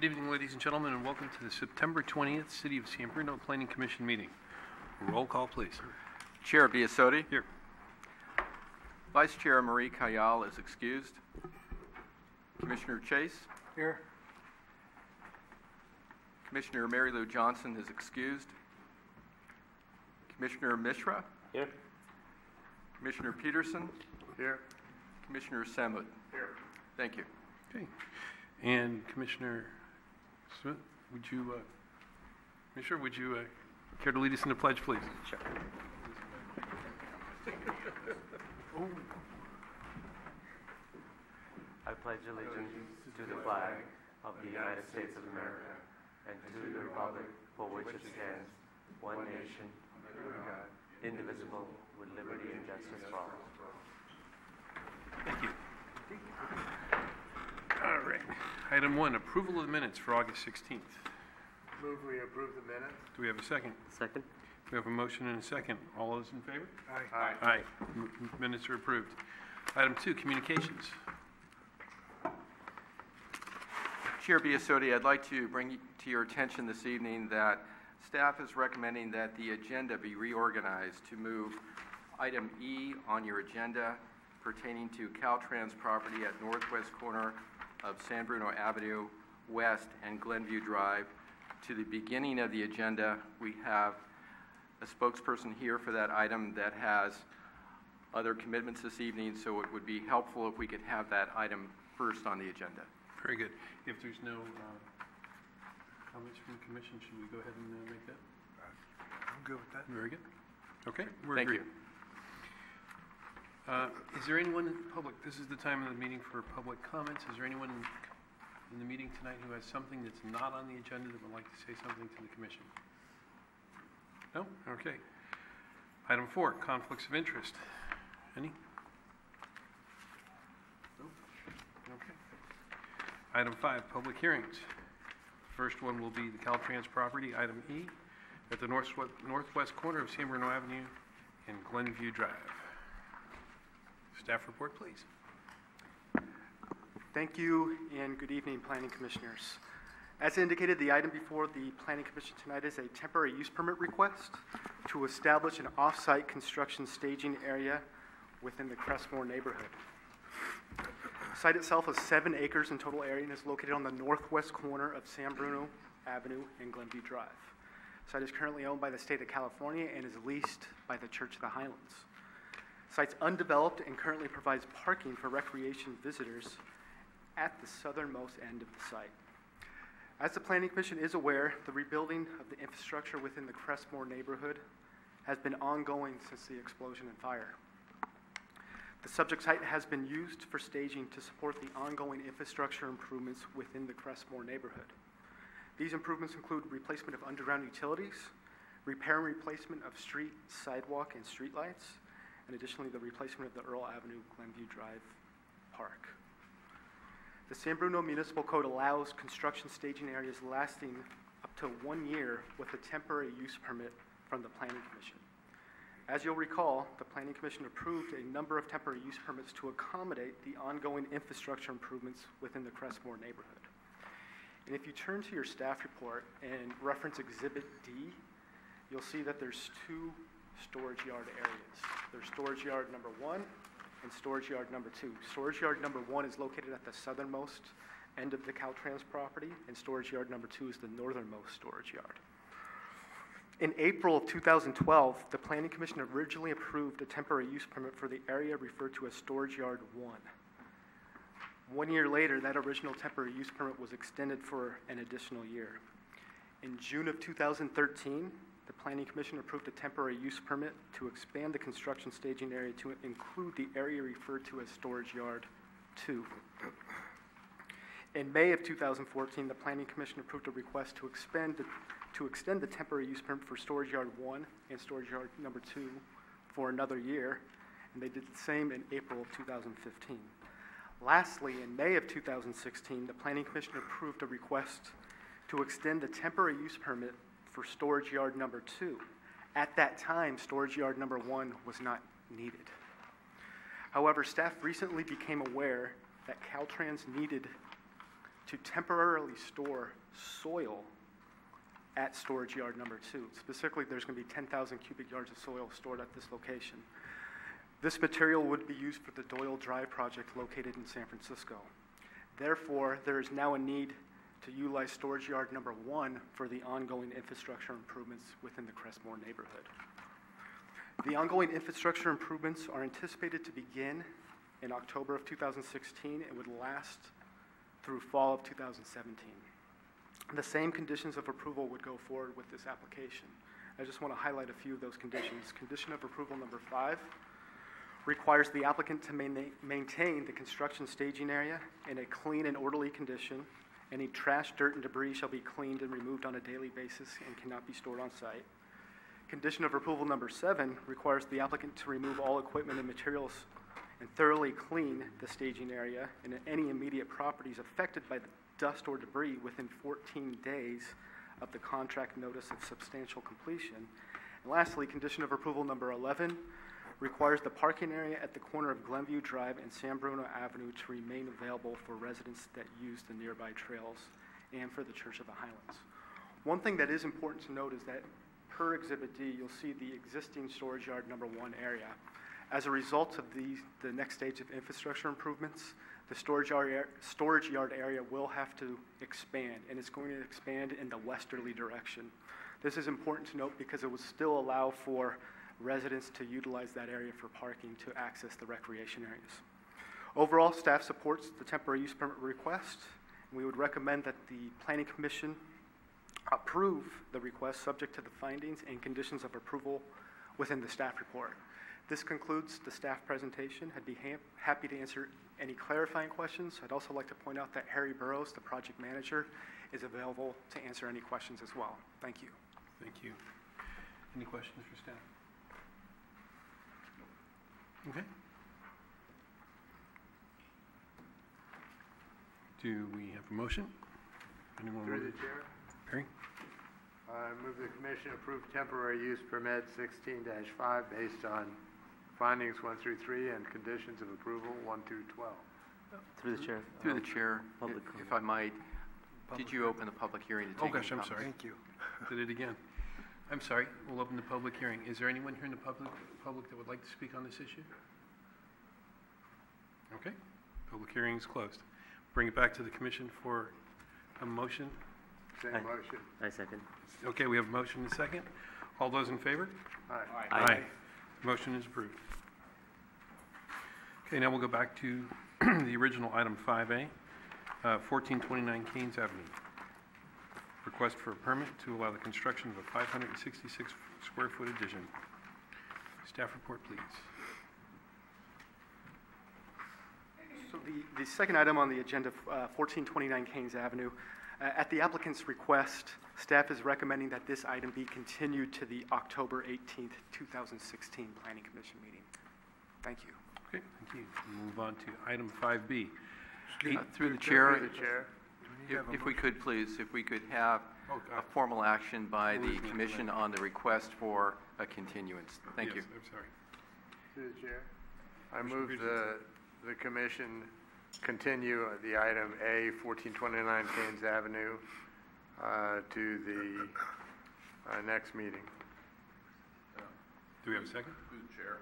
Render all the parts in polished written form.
Good evening, ladies and gentlemen, and welcome to the September 20th City of San Bruno Planning Commission meeting. Roll call, please. Chair Biasotti. Here. Vice Chair Marie Kayal is excused. Commissioner Chase. Here. Commissioner Mary Lou Johnson is excused. Commissioner Mishra. Here. Commissioner Peterson. Here. Commissioner Samut. Here. Thank you. Okay. And Commissioner Smith, would you care to lead us in the pledge, please? Sure. I pledge allegiance to the flag of the United States of America and to the republic for which it stands, one nation, under God, indivisible, with liberty and justice for all. Thank you. All right. Item 1, approval of the minutes for August 16th. Move we approve the minutes. Do we have a second? Second. We have a motion and a second. All those in favor? Aye. Aye. Minutes are approved. Item 2, communications. Chair Biasotti, I'd like to bring to your attention this evening that staff is recommending that the agenda be reorganized to move item E on your agenda pertaining to Caltrans property at northwest corner of San Bruno Avenue West and Glenview Drive to the beginning of the agenda. We have a spokesperson here for that item that has other commitments this evening, so it would be helpful if we could have that item first on the agenda. Very good. If there's no comments from the commission, should we go ahead and make that? I'm good with that. Very good. Okay, we're Thank agreed. you. Is there anyone in public? This is the time of the meeting for public comments. Is there anyone in the meeting tonight who has something that's not on the agenda that would like to say something to the commission? No? Okay. Item 4, conflicts of interest. Any? No? Okay. Item 5, public hearings. First one will be the Caltrans property, item E, at the northwest corner of San Bruno Avenue and Glenview Drive. Staff report, please. Thank you, and good evening, Planning Commissioners. As indicated, the item before the Planning Commission tonight is a temporary use permit request to establish an off-site construction staging area within the Crestmore neighborhood. The site itself is 7 acres in total area and is located on the northwest corner of San Bruno Avenue and Glenview Drive. The site is currently owned by the state of California and is leased by the Church of the Highlands. The site's undeveloped and currently provides parking for recreation visitors at the southernmost end of the site. As the Planning Commission is aware, the rebuilding of the infrastructure within the Crestmore neighborhood has been ongoing since the explosion and fire. The subject site has been used for staging to support the ongoing infrastructure improvements within the Crestmore neighborhood. These improvements include replacement of underground utilities, repair and replacement of street, sidewalk, and streetlights, and additionally the replacement of the Earl Avenue Glenview Drive Park. The San Bruno Municipal Code allows construction staging areas lasting up to 1 year with a temporary use permit from the Planning Commission. As you'll recall, the Planning Commission approved a number of temporary use permits to accommodate the ongoing infrastructure improvements within the Crestmore neighborhood. And if you turn to your staff report and reference Exhibit D, you'll see that there's 2 storage yard areas. There's storage yard number 1 and storage yard number 2. Storage yard number 1 is located at the southernmost end of the Caltrans property, and storage yard number 2 is the northernmost storage yard. In April of 2012, the Planning Commission originally approved a temporary use permit for the area referred to as storage yard 1. 1 year later, that original temporary use permit was extended for an additional year. In June of 2013, the Planning Commission approved a temporary use permit to expand the construction staging area to include the area referred to as Storage Yard 2. In May of 2014, the Planning Commission approved a request to extend the temporary use permit for Storage Yard 1 and Storage Yard number 2 for another year, and they did the same in April of 2015. Lastly, in May of 2016, the Planning Commission approved a request to extend the temporary use permit for storage yard number 2. At that time, storage yard number 1 was not needed. However, staff recently became aware that Caltrans needed to temporarily store soil at storage yard number 2. Specifically, there's going to be 10,000 cubic yards of soil stored at this location. This material would be used for the Doyle Drive project located in San Francisco. Therefore, there is now a need to utilize storage yard number 1 for the ongoing infrastructure improvements within the Crestmore neighborhood. The ongoing infrastructure improvements are anticipated to begin in October of 2016 and would last through fall of 2017. The same conditions of approval would go forward with this application. I just want to highlight a few of those conditions. Condition of approval number 5 requires the applicant to maintain the construction staging area in a clean and orderly condition. Any trash, dirt, and debris shall be cleaned and removed on a daily basis and cannot be stored on site. Condition of approval number 7 requires the applicant to remove all equipment and materials and thoroughly clean the staging area and any immediate properties affected by the dust or debris within 14 days of the contract notice of substantial completion. And lastly, condition of approval number 11 requires the parking area at the corner of Glenview Drive and San Bruno Avenue to remain available for residents that use the nearby trails and for the Church of the Highlands. One thing that is important to note is that per Exhibit D, you'll see the existing storage yard number 1 area. As a result of the next stage of infrastructure improvements, the storage yard area will have to expand, and it's going to expand in the westerly direction. This is important to note because it will still allow for residents to utilize that area for parking to access the recreation areas. Overall, staff supports the temporary use permit request. We would recommend that the Planning Commission approve the request subject to the findings and conditions of approval within the staff report. This concludes the staff presentation. I'd be happy to answer any clarifying questions. I'd also like to point out that Harry Burrows, the project manager, is available to answer any questions as well. Thank you. Thank you. Any questions for staff? Okay. Do we have a motion? Anyone? Through the chair, Barry? I move the commission approve temporary use permit 16-5 based on findings 1 through 3 and conditions of approval 1 through 12. Through the chair. Through the chair, Public if I might, did you open the public hearing to Oh take any gosh, I'm comments? sorry. Thank you. Did it again. I'm sorry. We'll open the public hearing. Is there anyone here in the public that would like to speak on this issue? Okay. Public hearing is closed. Bring it back to the commission for a motion. Same Aye. motion. I second. Okay, we have a motion and a second. All those in favor? Aye. Aye. Motion is approved. Okay, now we'll go back to the original item 5A, 1429 Keynes Avenue. Request for a permit to allow the construction of a 566 square foot addition. Staff report, please. So the second item on the agenda, 1429 Keynes Avenue, at the applicant's request, staff is recommending that this item be continued to the October 18th, 2016 Planning Commission meeting. Thank you. Okay, thank you. We'll move on to item 5B. Through the chair, Through the chair. if we could please, if we could have a formal action by the commission on the request for a continuance. Thank you. Yes, I'm sorry. Through the chair. I Commissioner move Peterson. the commission continue the item A, 1429 Keynes Avenue, to the next meeting. Do we have a second? Through the chair.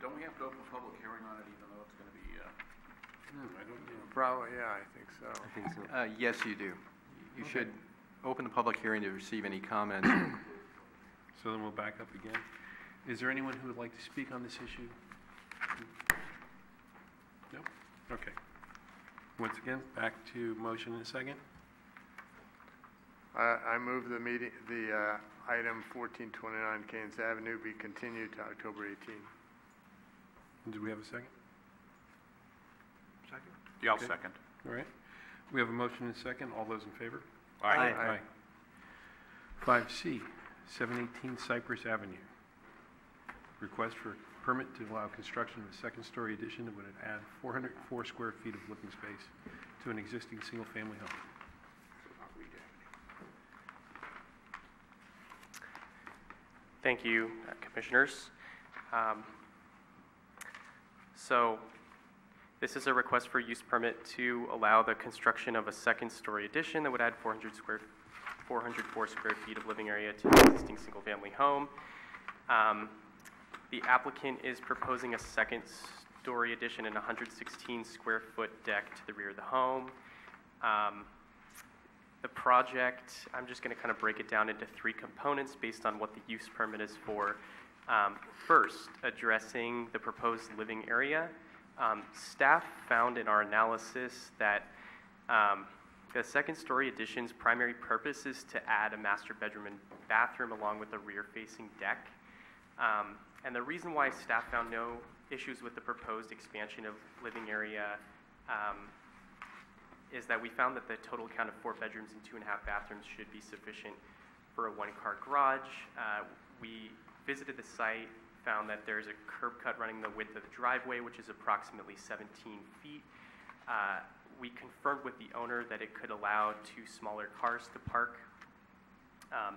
Don't we have to open a public hearing on it even though it's going to be, I don't know. Probably, yeah, I think so. I think so. Yes, you do. You should open the public hearing to receive any comments. So then we'll back up again. Is there anyone who would like to speak on this issue? No? Okay. Once again, back to motion in a second. I move the item 1429 Keynes Avenue be continued to October 18. Do we have a second? Second? yeah, I'll Okay. second. All right. We have a motion and a second. All those in favor? Aye. Aye. 5C, 718 Cypress Avenue. Request for permit to allow construction of a second-story addition that would add 404 square feet of living space to an existing single-family home. Thank you, Commissioners. So This is a request for use permit to allow the construction of a second-story addition that would add 404 square feet of living area to the existing single-family home. The applicant is proposing a second-story addition and a 116 square foot deck to the rear of the home. The project, I'm just going to kind of break it down into three components based on what the use permit is for. First, addressing the proposed living area. Staff found in our analysis that the second-story addition's primary purpose is to add a master bedroom and bathroom along with a rear-facing deck. And the reason why staff found no issues with the proposed expansion of living area is that we found that the total count of 4 bedrooms and 2.5 bathrooms should be sufficient for a one-car garage. We visited the site, found that there's a curb cut running the width of the driveway, which is approximately 17 feet. We confirmed with the owner that it could allow 2 smaller cars to park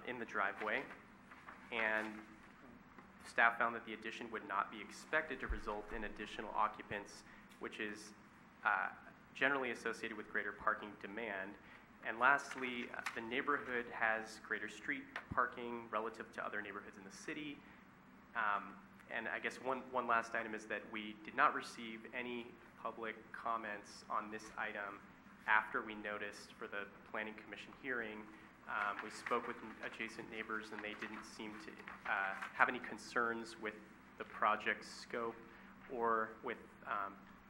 in the driveway, and staff found that the addition would not be expected to result in additional occupants, which is generally associated with greater parking demand. And lastly, the neighborhood has greater street parking relative to other neighborhoods in the city. And I guess one last item is that we did not receive any public comments on this item after we noticed for the Planning Commission hearing. We spoke with adjacent neighbors and they didn't seem to have any concerns with the project's scope or with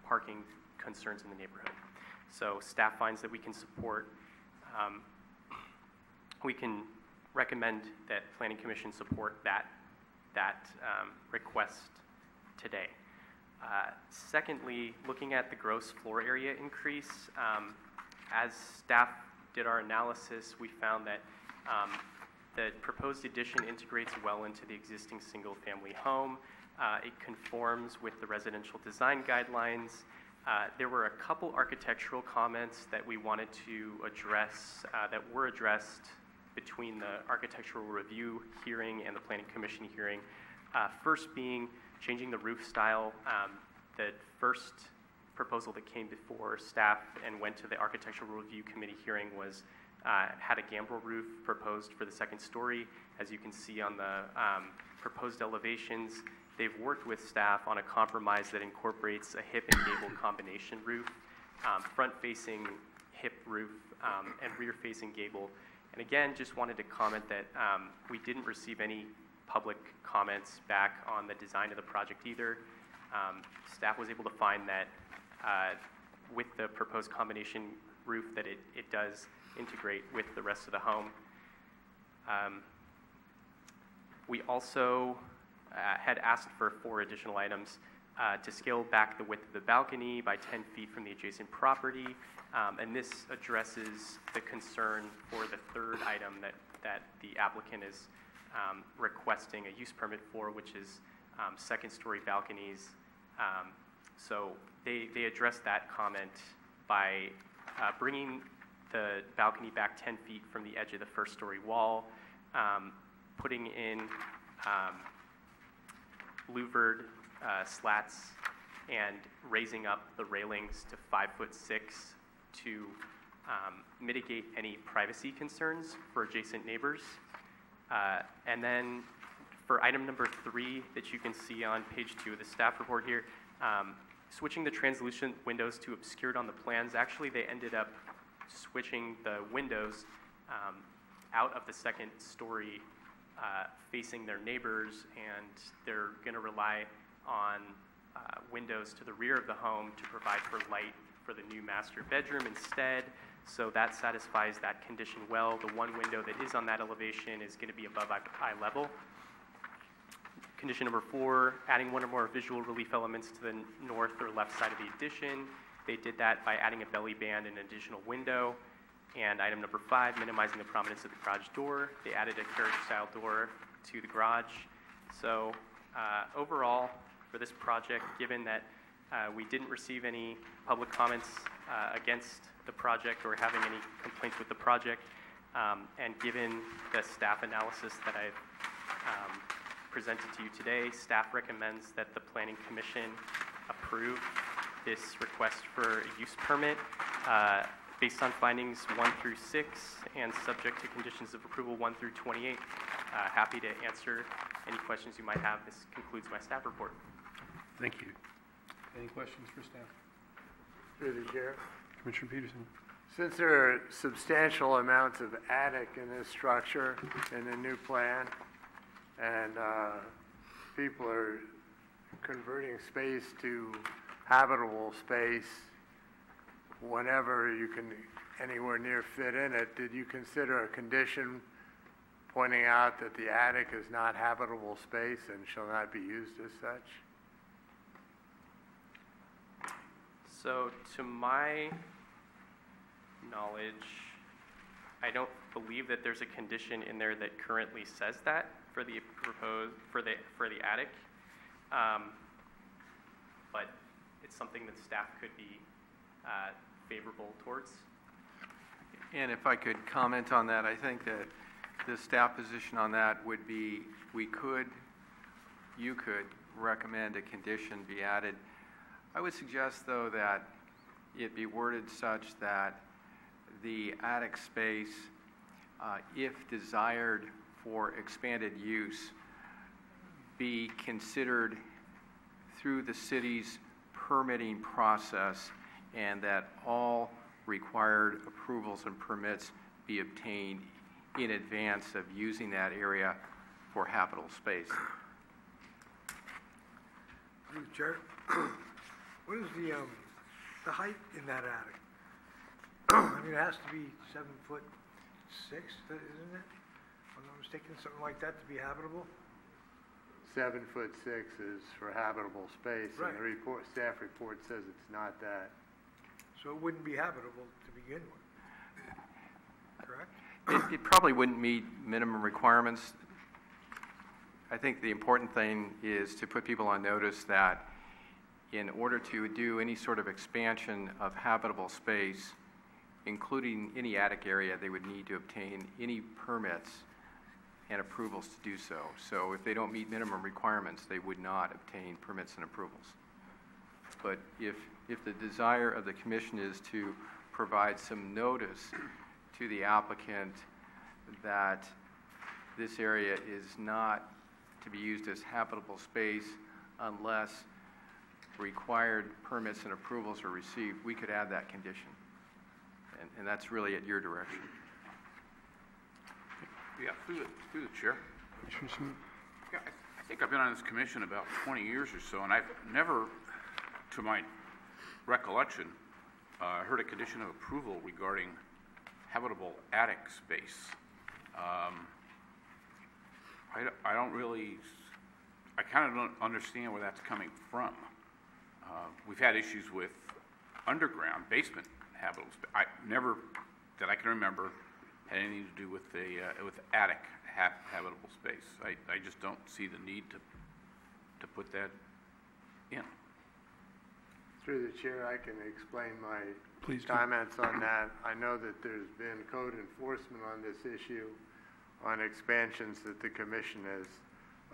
parking concerns in the neighborhood. So staff finds that we can support, we can recommend that Planning Commission support that request today. Secondly, looking at the gross floor area increase, as staff did our analysis, we found that the proposed addition integrates well into the existing single-family home. It conforms with the residential design guidelines. There were a couple architectural comments that we wanted to address that were addressed between the architectural review hearing and the Planning Commission hearing. First being changing the roof style. The first proposal that came before staff and went to the architectural review committee hearing was had a gambrel roof proposed for the second story. As you can see on the proposed elevations, they've worked with staff on a compromise that incorporates a hip and gable combination roof, front-facing hip roof and rear-facing gable. And again, just wanted to comment that we didn't receive any public comments back on the design of the project either. Staff was able to find that with the proposed combination roof that it does integrate with the rest of the home. We also had asked for 4 additional items to scale back the width of the balcony by 10 feet from the adjacent property. And this addresses the concern for the third item that the applicant is requesting a use permit for, which is second-story balconies. So they addressed that comment by bringing the balcony back 10 feet from the edge of the first-story wall, putting in louvered slats and raising up the railings to 5'6" to mitigate any privacy concerns for adjacent neighbors. And then for item number 3 that you can see on page 2 of the staff report here, switching the translucent windows to obscured on the plans. Actually, they ended up switching the windows out of the second story facing their neighbors, and they're going to rely on windows to the rear of the home to provide for light for the new master bedroom instead. So that satisfies that condition well. The one window that is on that elevation is going to be above eye level. Condition number 4, adding one or more visual relief elements to the north or left side of the addition. They did that by adding a belly band and an additional window. And item number 5, minimizing the prominence of the garage door. They added a carriage-style door to the garage. So overall, for this project, given that we didn't receive any public comments against the project or having any complaints with the project, and given the staff analysis that I've presented to you today, staff recommends that the Planning Commission approve this request for a use permit based on findings 1 through 6 and subject to conditions of approval 1 through 28. Happy to answer any questions you might have. This concludes my staff report. Thank you. Any questions for staff? Through the chair. Commissioner Peterson? Since there are substantial amounts of attic in this structure in the new plan, and people are converting space to habitable space whenever you can anywhere near fit in it, did you consider a condition pointing out that the attic is not habitable space and shall not be used as such? So to my knowledge, I don't believe that there's a condition in there that currently says that for the proposed, for the attic. But it's something that staff could be favorable towards. And if I could comment on that, I think that the staff position on that would be, you could recommend a condition be added. I would suggest, though, that it be worded such that the attic space, if desired for expanded use, be considered through the city's permitting process, and that all required approvals and permits be obtained in advance of using that area for habitable space. Through the chair, what is the height in that attic? I mean, it has to be 7'6", isn't it? If I'm not mistaken, something like that to be habitable? 7'6" is for habitable space, Right. and the staff report says it's not that. So it wouldn't be habitable to begin with, correct? It probably wouldn't meet minimum requirements. I think the important thing is to put people on notice that in order to do any sort of expansion of habitable space, including any attic area, they would need to obtain any permits and approvals to do so. So if they don't meet minimum requirements, they would not obtain permits and approvals. But if the desire of the commission is to provide some notice to the applicant that this area is not to be used as habitable space unless required permits and approvals are received, we could add that condition. And that's really at your direction. Yeah, through the chair. Yeah, I think I've been on this commission about 20 years or so, and I've never, to my recollection, heard a condition of approval regarding habitable attic space. I don't really, I kind of don't understand where that's coming from. We've had issues with underground basement habitable space. I never, that I can remember, had anything to do with the attic habitable space. I just don't see the need to put that in. Through the chair, I can explain my Please do. comments on that. I know that there's been code enforcement on this issue on expansions that the commission has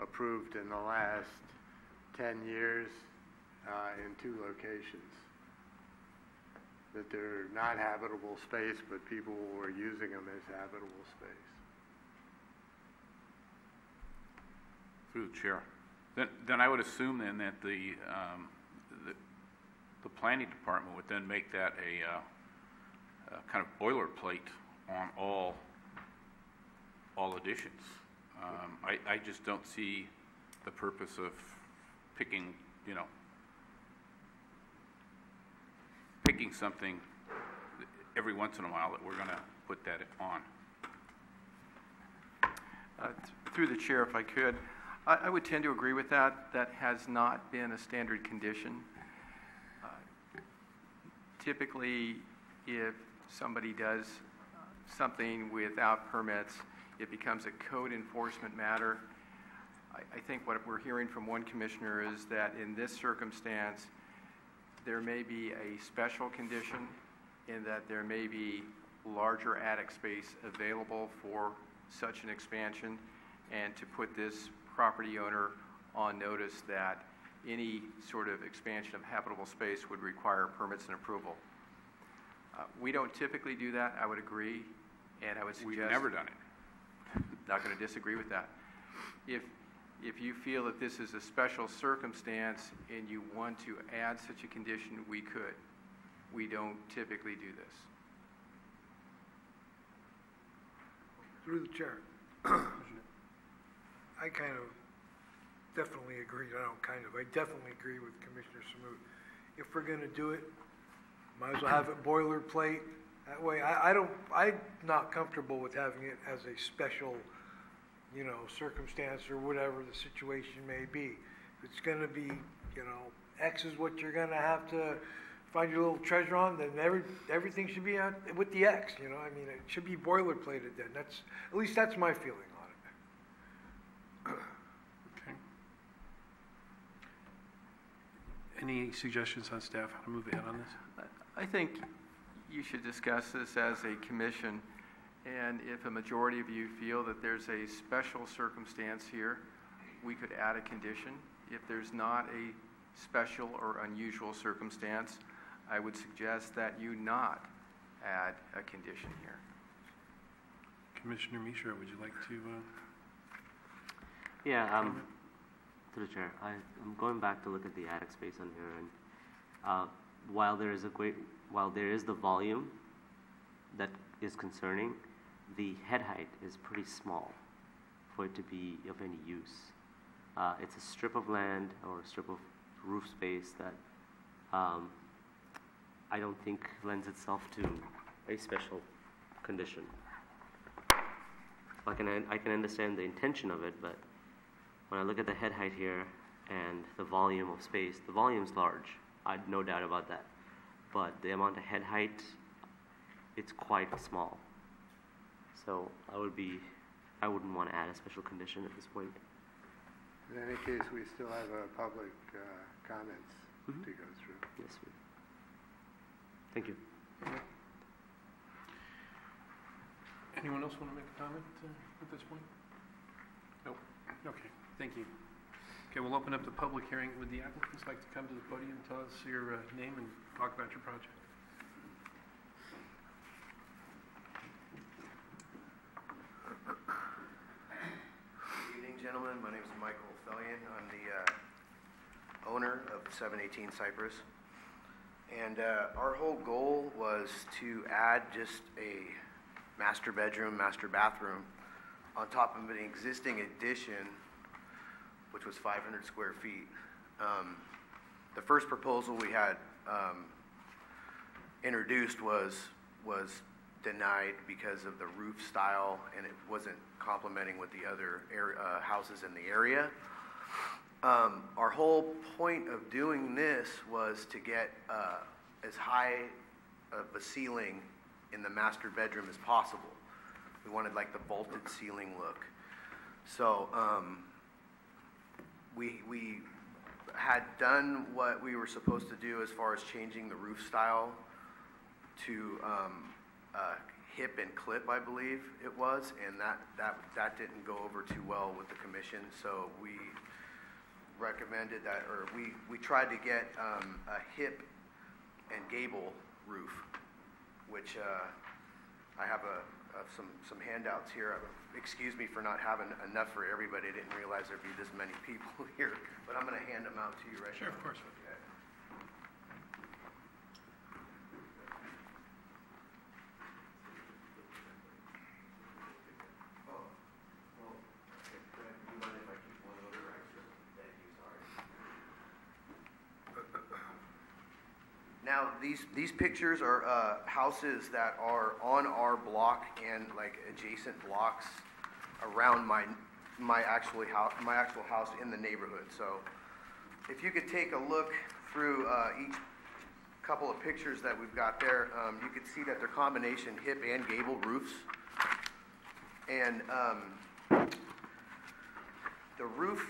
approved in the last 10 years in 2 locations. That they're not habitable space, but people were using them as habitable space. Through the chair. Then I would assume then that the planning department would then make that a kind of boilerplate on all additions. I just don't see the purpose of picking something every once in a while that we're going to put that on. Through the chair, if I could, I would tend to agree with that. That has not been a standard condition. Typically, if somebody does something without permits, it becomes a code enforcement matter. I think what we're hearing from one commissioner is that in this circumstance, there may be a special condition in that there may be larger attic space available for such an expansion, and to put this property owner on notice that any sort of expansion of habitable space would require permits and approval. We don't typically do that, I would agree, and I would suggest... We've never done it. Not going to disagree with that. If you feel that this is a special circumstance and you want to add such a condition, we could. We don't typically do this. Through the chair. I kind of definitely agree, I definitely agree with Commissioner Smoot. If we're gonna do it, might as well have it boilerplate. That way, I'm not comfortable with having it as a special, circumstance or whatever the situation may be. If it's gonna be, X is what you're gonna have to find your little treasure on, then everything should be with the X, it should be boilerplated then. At least that's my feeling on it. Okay. Any suggestions on staff how to move ahead on this? I think you should discuss this as a commission, and if a majority of you feel that there's a special circumstance here, we could add a condition. If there's not a special or unusual circumstance, I would suggest that you not add a condition here. Commissioner Mishra, would you like to? Yeah, through the chair, I'm going back to look at the attic space on here, and while there is the volume that is concerning, the head height is pretty small for it to be of any use. It's a strip of land or a strip of roof space that I don't think lends itself to a special condition. I can understand the intention of it, but when I look at the head height here and the volume of space, the volume's large. I have no doubt about that. But the amount of head height, it's quite small. So I wouldn't want to add a special condition at this point. In any case, we still have public comments to go through. Yes, sir. Thank you. Anyone else want to make a comment at this point? Nope. Okay, thank you. Okay, we'll open up the public hearing. Would the applicants like to come to the podium and tell us your name and talk about your project? Good evening, gentlemen. My name is Michael Fellion. I'm the owner of 718 Cypress. And our whole goal was to add just a master bedroom, master bathroom on top of an existing addition, which was 500 square feet. The first proposal we had introduced was denied because of the roof style, and it wasn't complementing with the other houses in the area. Our whole point of doing this was to get as high of a ceiling in the master bedroom as possible. We wanted like the vaulted ceiling look. So we had done what we were supposed to do as far as changing the roof style to hip and clip, I believe it was, and that didn't go over too well with the commission. So we recommended that, or we tried to get a hip and gable roof, which I have some handouts here. Excuse me for not having enough for everybody. I didn't realize there'd be this many people here, but I'm going to hand them out to you right now. Sure, of course. Okay. Oh, well, okay. Do you mind if I keep one of those extra? Thank you, sorry. Now, these pictures are houses that are on our block and like adjacent blocks around my actual house in the neighborhood. So, if you could take a look through each couple of pictures that we've got there, you could see that they're combination hip and gable roofs, and the roof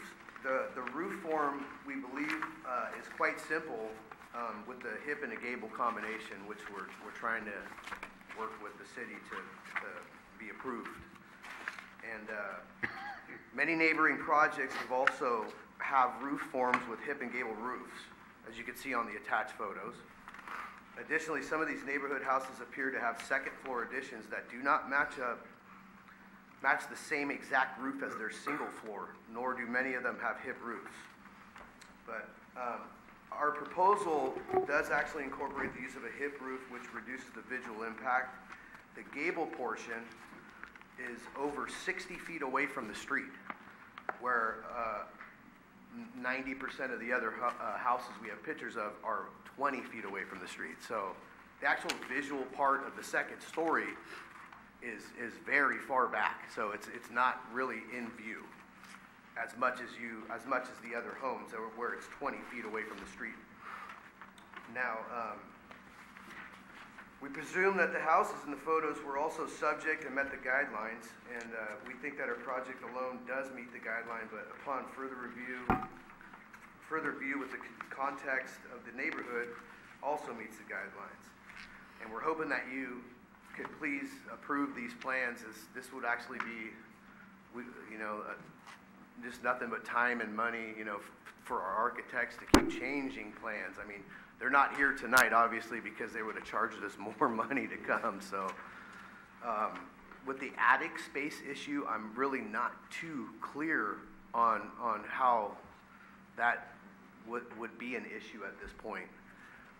form we believe is quite simple. With the hip and a gable combination, which we're trying to work with the city to be approved. And many neighboring projects have also have roof forms with hip and gable roofs, as you can see on the attached photos. Additionally, some of these neighborhood houses appear to have second-floor additions that do not match the same exact roof as their single floor, nor do many of them have hip roofs. But our proposal does actually incorporate the use of a hip roof, which reduces the visual impact. The gable portion is over 60 feet away from the street, where 90% of the other houses we have pictures of are 20 feet away from the street. So the actual visual part of the second story is very far back. So it's not really in view as much as the other homes where it's 20 feet away from the street. Now, we presume that the houses in the photos were also subject and met the guidelines, and we think that our project alone does meet the guideline, but upon further view with the context of the neighborhood also meets the guidelines. And we're hoping that you could please approve these plans, as this would actually be, just nothing but time and money, for our architects to keep changing plans. I mean, they're not here tonight, obviously, because they would have charged us more money to come. So with the attic space going I'm really not too clear on how that would be an issue at this point,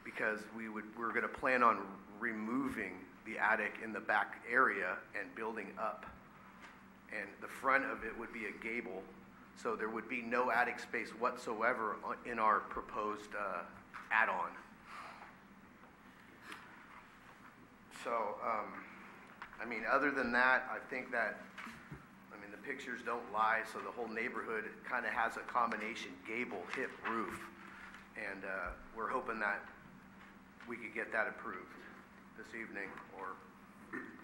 because we're going to plan on removing the attic in the back area and building up. And the front of it would be a gable, so there would be no attic space whatsoever in our proposed add-on. So, I mean, other than that, I think that, the pictures don't lie, so the whole neighborhood kind of has a combination gable, hip, roof, and we're hoping that we could get that approved this evening or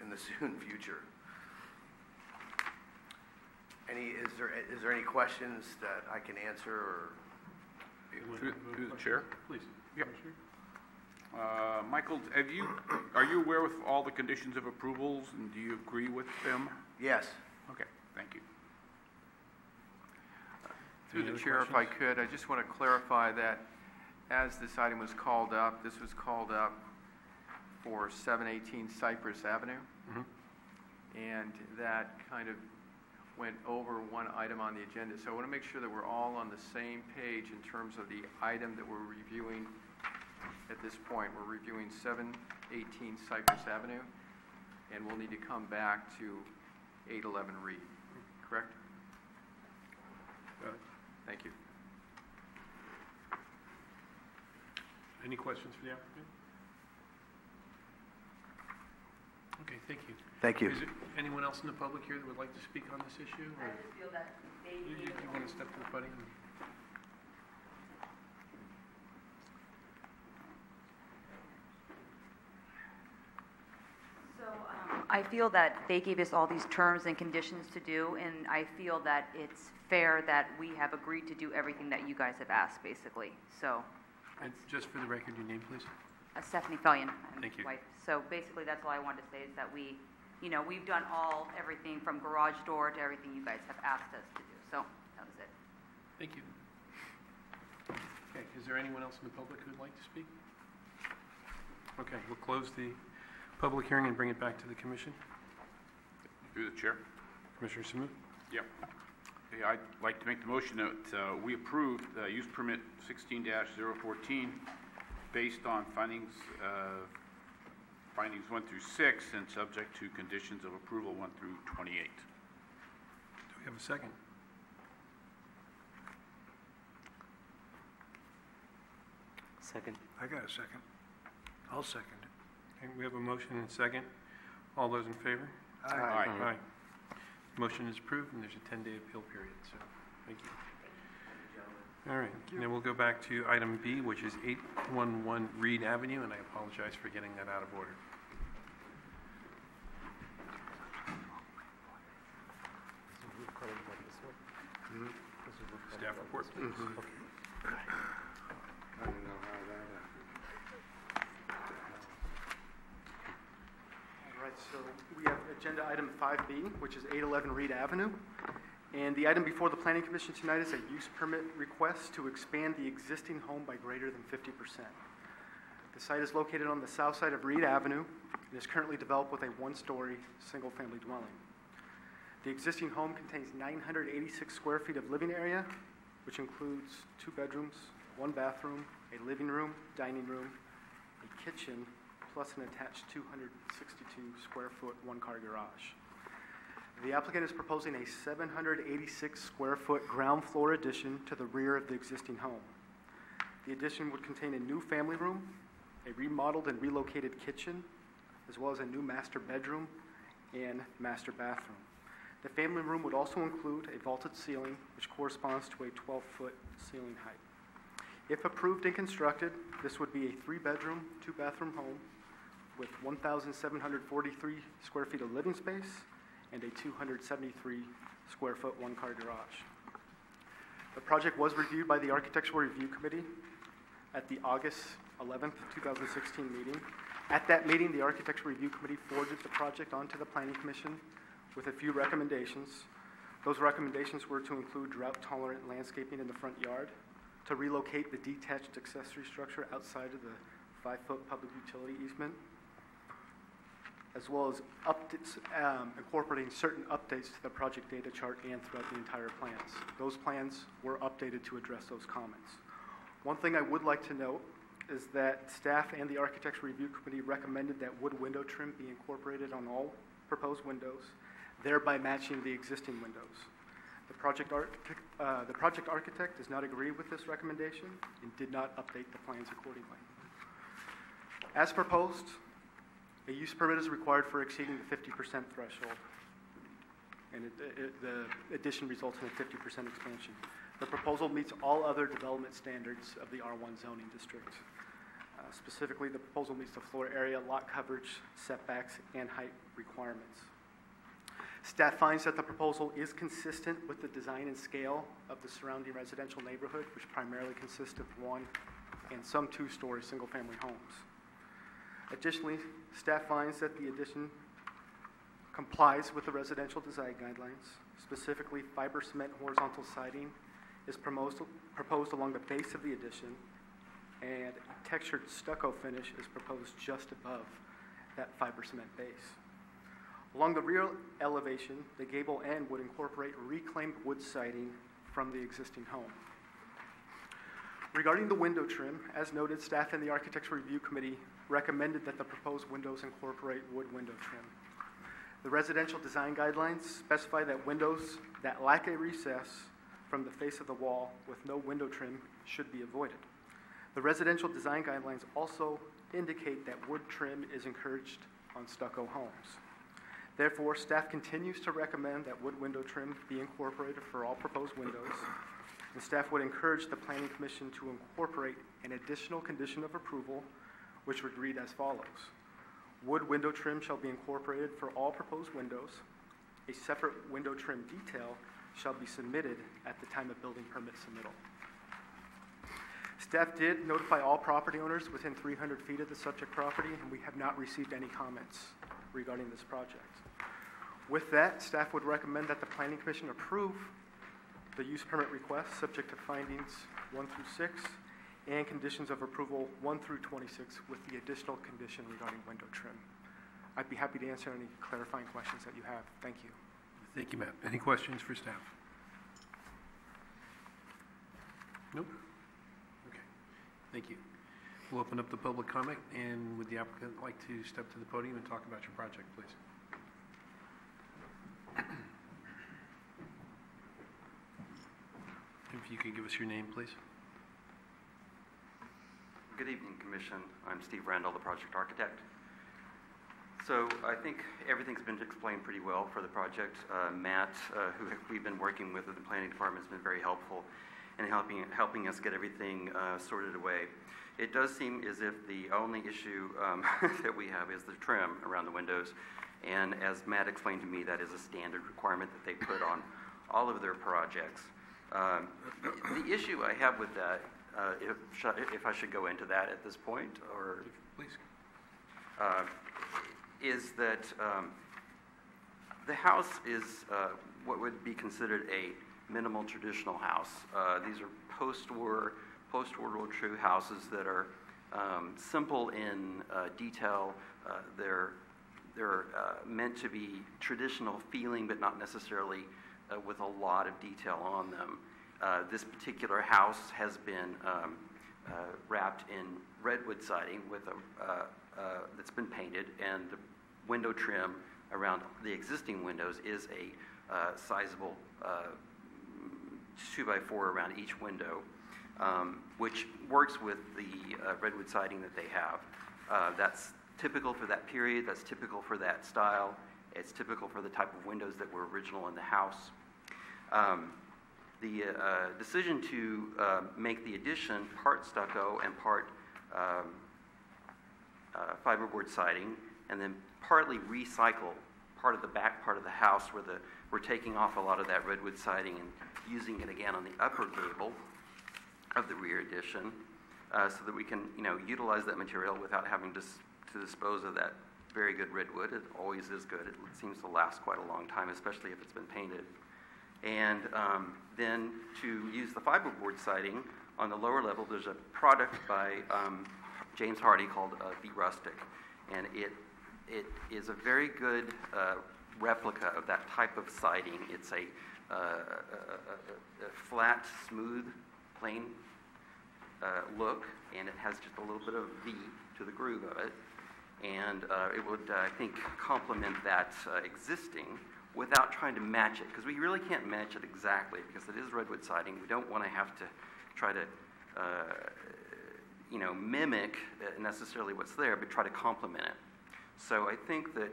in the soon future. Is there any questions that I can answer, or? Through the chair? Please. Yep. Michael, are you aware with all the conditions of approvals, and do you agree with them? Yes. Okay, thank you. Through the chair, if I could, I just want to clarify that as this item was called up, this was called up for 718 Cypress Avenue. Mm-hmm. And that kind of went over one item on the agenda. So I want to make sure that we're all on the same page in terms of the item that we're reviewing at this point. We're reviewing 718 Cypress Avenue, and we'll need to come back to 811 Reed, correct? Thank you. Any questions for the applicant? Okay, thank you. Thank you. Is there anyone else in the public here that would like to speak on this issue? Or I just feel that they you need want to step to the podium? I feel that they gave us all these terms and conditions to do, and I feel that it's fair that we have agreed to do everything that you guys have asked, basically. So, And just for the record, your name, please? Stephanie Fellion, I'm Thank his you. wife. So basically, that's all I wanted to say is that we've done everything from garage door to everything you guys have asked us to do. So that was it. Thank you. Okay, is there anyone else in the public who would like to speak? Okay, we'll close the public hearing and bring it back to the commission. Through the chair? Commissioner Samou? Yep. Okay, I'd like to make the motion that we approve use permit 16-014 based on findings 1 through 6 and subject to conditions of approval 1 through 28. Do we have a second? Second. I got a second. I'll second it. Okay, we have a motion and a second. All those in favor? Aye. Aye. Motion is approved, and there's a 10-day appeal period, so thank you. All right, and then we'll go back to item B, which is 811 Reed Avenue, and I apologize for getting that out of order. Staff report, please. I don't know how that happened. All right, so we have agenda item 5B, which is 811 Reed Avenue. And the item before the Planning Commission tonight is a use permit request to expand the existing home by greater than 50%. The site is located on the south side of Reed Avenue and is currently developed with a one-story, single-family dwelling. The existing home contains 986 square feet of living area, which includes 2 bedrooms, 1 bathroom, a living room, dining room, a kitchen, plus an attached 262 square foot one-car garage. The applicant is proposing a 786 square foot ground floor addition to the rear of the existing home. The addition would contain a new family room, a remodeled and relocated kitchen, as well as a new master bedroom and master bathroom. The family room would also include a vaulted ceiling, which corresponds to a 12-foot ceiling height. If approved and constructed, this would be a 3-bedroom, 2-bathroom home with 1,743 square feet of living space and a 273 square foot one-car garage. The project was reviewed by the Architectural Review Committee at the August 11th, 2016 meeting. At that meeting, the Architectural Review Committee forwarded the project onto the Planning Commission with a few recommendations. Those recommendations were to include drought-tolerant landscaping in the front yard, to relocate the detached accessory structure outside of the 5-foot public utility easement, as well as incorporating certain updates to the project data chart and throughout the entire plans. Those plans were updated to address those comments. One thing I would like to note is that staff and the Architectural Review Committee recommended that wood window trim be incorporated on all proposed windows, thereby matching the existing windows. The project architect does not agree with this recommendation and did not update the plans accordingly. As proposed, a use permit is required for exceeding the 50% threshold, and the addition results in a 50% expansion. The proposal meets all other development standards of the R1 zoning district. Specifically, the proposal meets the floor area, lot coverage, setbacks, and height requirements. Staff finds that the proposal is consistent with the design and scale of the surrounding residential neighborhood, which primarily consists of 1 and some 2-story single-family homes. Additionally, staff finds that the addition complies with the residential design guidelines. Specifically, fiber cement horizontal siding is proposed along the base of the addition, and textured stucco finish is proposed just above that fiber cement base. Along the rear elevation, the gable end would incorporate reclaimed wood siding from the existing home. Regarding the window trim, as noted, staff and the Architectural Review Committee recommended that the proposed windows incorporate wood window trim. The residential design guidelines specify that windows that lack a recess from the face of the wall with no window trim should be avoided. The residential design guidelines also indicate that wood trim is encouraged on stucco homes. Therefore, staff continues to recommend that wood window trim be incorporated for all proposed windows, and staff would encourage the Planning Commission to incorporate an additional condition of approval, which would read as follows. Wood window trim shall be incorporated for all proposed windows. A separate window trim detail shall be submitted at the time of building permit submittal. Staff did notify all property owners within 300 feet of the subject property, and we have not received any comments regarding this project. With that, staff would recommend that the Planning Commission approve the use permit request subject to findings 1 through 6 and conditions of approval 1 through 26 with the additional condition regarding window trim. I'd be happy to answer any clarifying questions that you have. Thank you. Thank you, Matt. Any questions for staff? Nope? Okay. Thank you. We'll open up the public comment, and would the applicant like to step to the podium and talk about your project, please? If you could give us your name, please. Good evening, Commission. I'm Steve Randall, the project architect. So I think everything's been explained pretty well for the project. Matt, who we've been working with at the planning department, has been very helpful in helping us get everything sorted away. It does seem as if the only issue that we have is the trim around the windows. And as Matt explained to me, that is a standard requirement that they put on all of their projects. The issue I have with that, if I should go into that at this point, or please, is that The house is what would be considered a minimal traditional house. These are post-war World War II houses that are simple in detail. They're meant to be traditional feeling, but not necessarily with a lot of detail on them. This particular house has been wrapped in redwood siding with that's been painted, and the window trim around the existing windows is a sizable 2x4 around each window, which works with the redwood siding that they have. That's typical for that period, that's typical for that style, it's typical for the type of windows that were original in the house. The decision to make the addition part stucco and part fiberboard siding, and then partly recycle part of the back part of the house where we're taking off a lot of that redwood siding and using it again on the upper gable of the rear addition, so that we can, utilize that material without having to dispose of that very good redwood. It always is good. It seems to last quite a long time, especially if it's been painted. And then to use the fiberboard siding on the lower level, there's a product by James Hardy called The Rustic, and it is a very good replica of that type of siding. It's a flat, smooth, plain look, and it has just a little bit of V to the groove of it, and it would, I think, complement that existing without trying to match it, because we really can't match it exactly, because it is redwood siding. We don't want to have to try to mimic necessarily what's there, but try to complement it. So I think that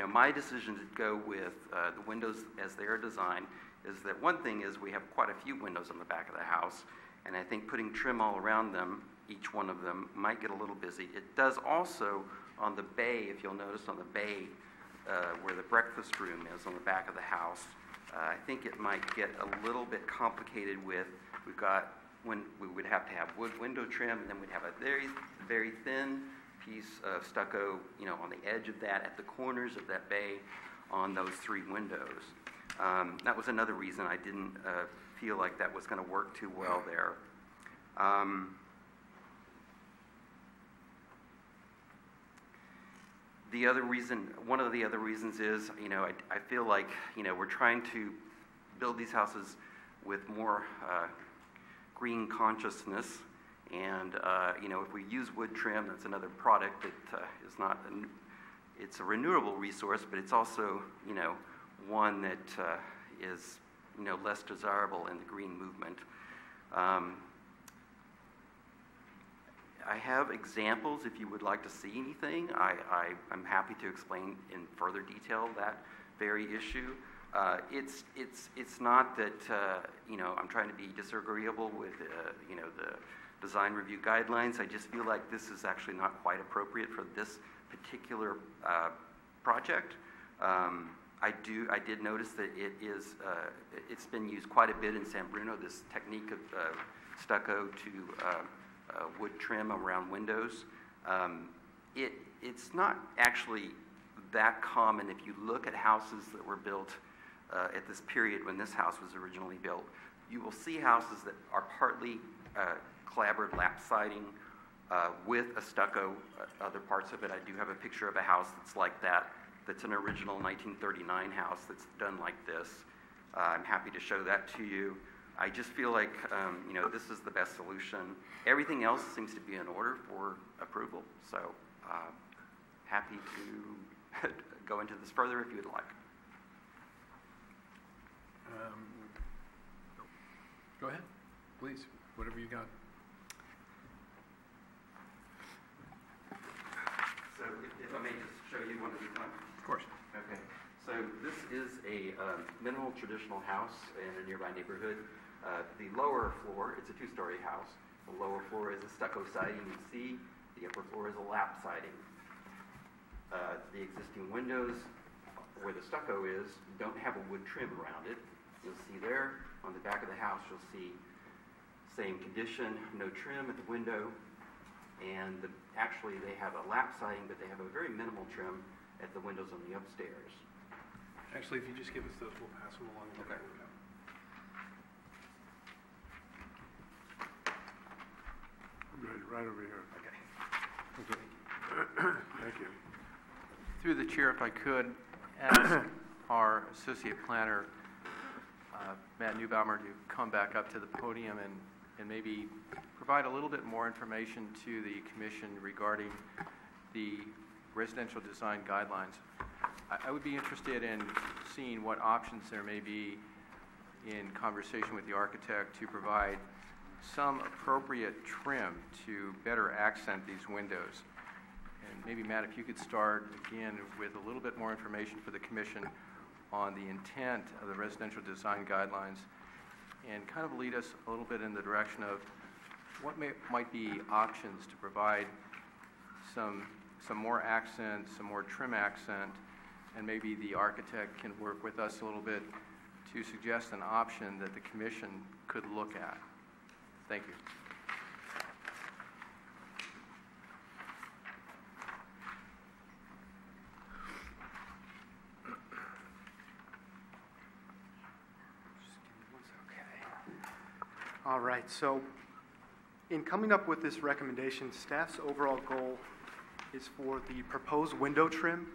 my decision to go with the windows as they are designed is that one thing is we have quite a few windows on the back of the house, and I think putting trim all around them, each one of them, might get a little busy. It does also on the bay, if you'll notice on the bay where the breakfast room is on the back of the house, I think it might get a little bit complicated with, when we would have to have wood window trim, and then we'd have a very, very thin piece of stucco, on the edge of that, at the corners of that bay, on those 3 windows. That was another reason I didn't feel like that was going to work too well there. One of the other reasons is, I feel like, we're trying to build these houses with more green consciousness, and if we use wood trim, that's another product that is not, it's a renewable resource, but it's also, one that is, less desirable in the green movement. I have examples if you would like to see anything. I'm happy to explain in further detail that very issue. It's not that I'm trying to be disagreeable with the design review guidelines. I just feel like this is actually not quite appropriate for this particular project. I did notice that it's been used quite a bit in San Bruno, this technique of stucco to wood trim around windows. It's not actually that common if you look at houses that were built at this period when this house was originally built. You will see houses that are partly clapboard lap siding with a stucco, other parts of it. I do have a picture of a house that's like that. That's an original 1939 house that's done like this. I'm happy to show that to you. I just feel like, this is the best solution. Everything else seems to be in order for approval. So, happy to go into this further if you'd like. Go ahead, please, whatever you got. So if I may just show you one of these ones. Of course. Okay. So this is a minimal traditional house in a nearby neighborhood. The lower floor, it's a 2-story house. The lower floor is a stucco siding you see. The upper floor is a lap siding. The existing windows where the stucco is don't have a wood trim around it. You'll see there on the back of the house, you'll see same condition, no trim at the window. And actually they have a lap siding, but they have a very minimal trim at the windows on the upstairs. Actually, if you just give us those, we'll pass them along. Okay. Good, right over here. Okay. Thank you. Through the chair, if I could, ask our associate planner, Matt Neubaumer, to come back up to the podium and maybe provide a little bit more information to the commission regarding the residential design guidelines. I would be interested in seeing what options there may be in conversation with the architect to provide some appropriate trim to better accent these windows. And maybe, Matt, if you could start again with a little bit more information for the commission on the intent of the residential design guidelines and kind of lead us a little bit in the direction of what might be options to provide some more accent, some more trim accent, and maybe the architect can work with us a little bit to suggest an option that the commission could look at. Thank you. All right, so in coming up with this recommendation, staff's overall goal is for the proposed window trim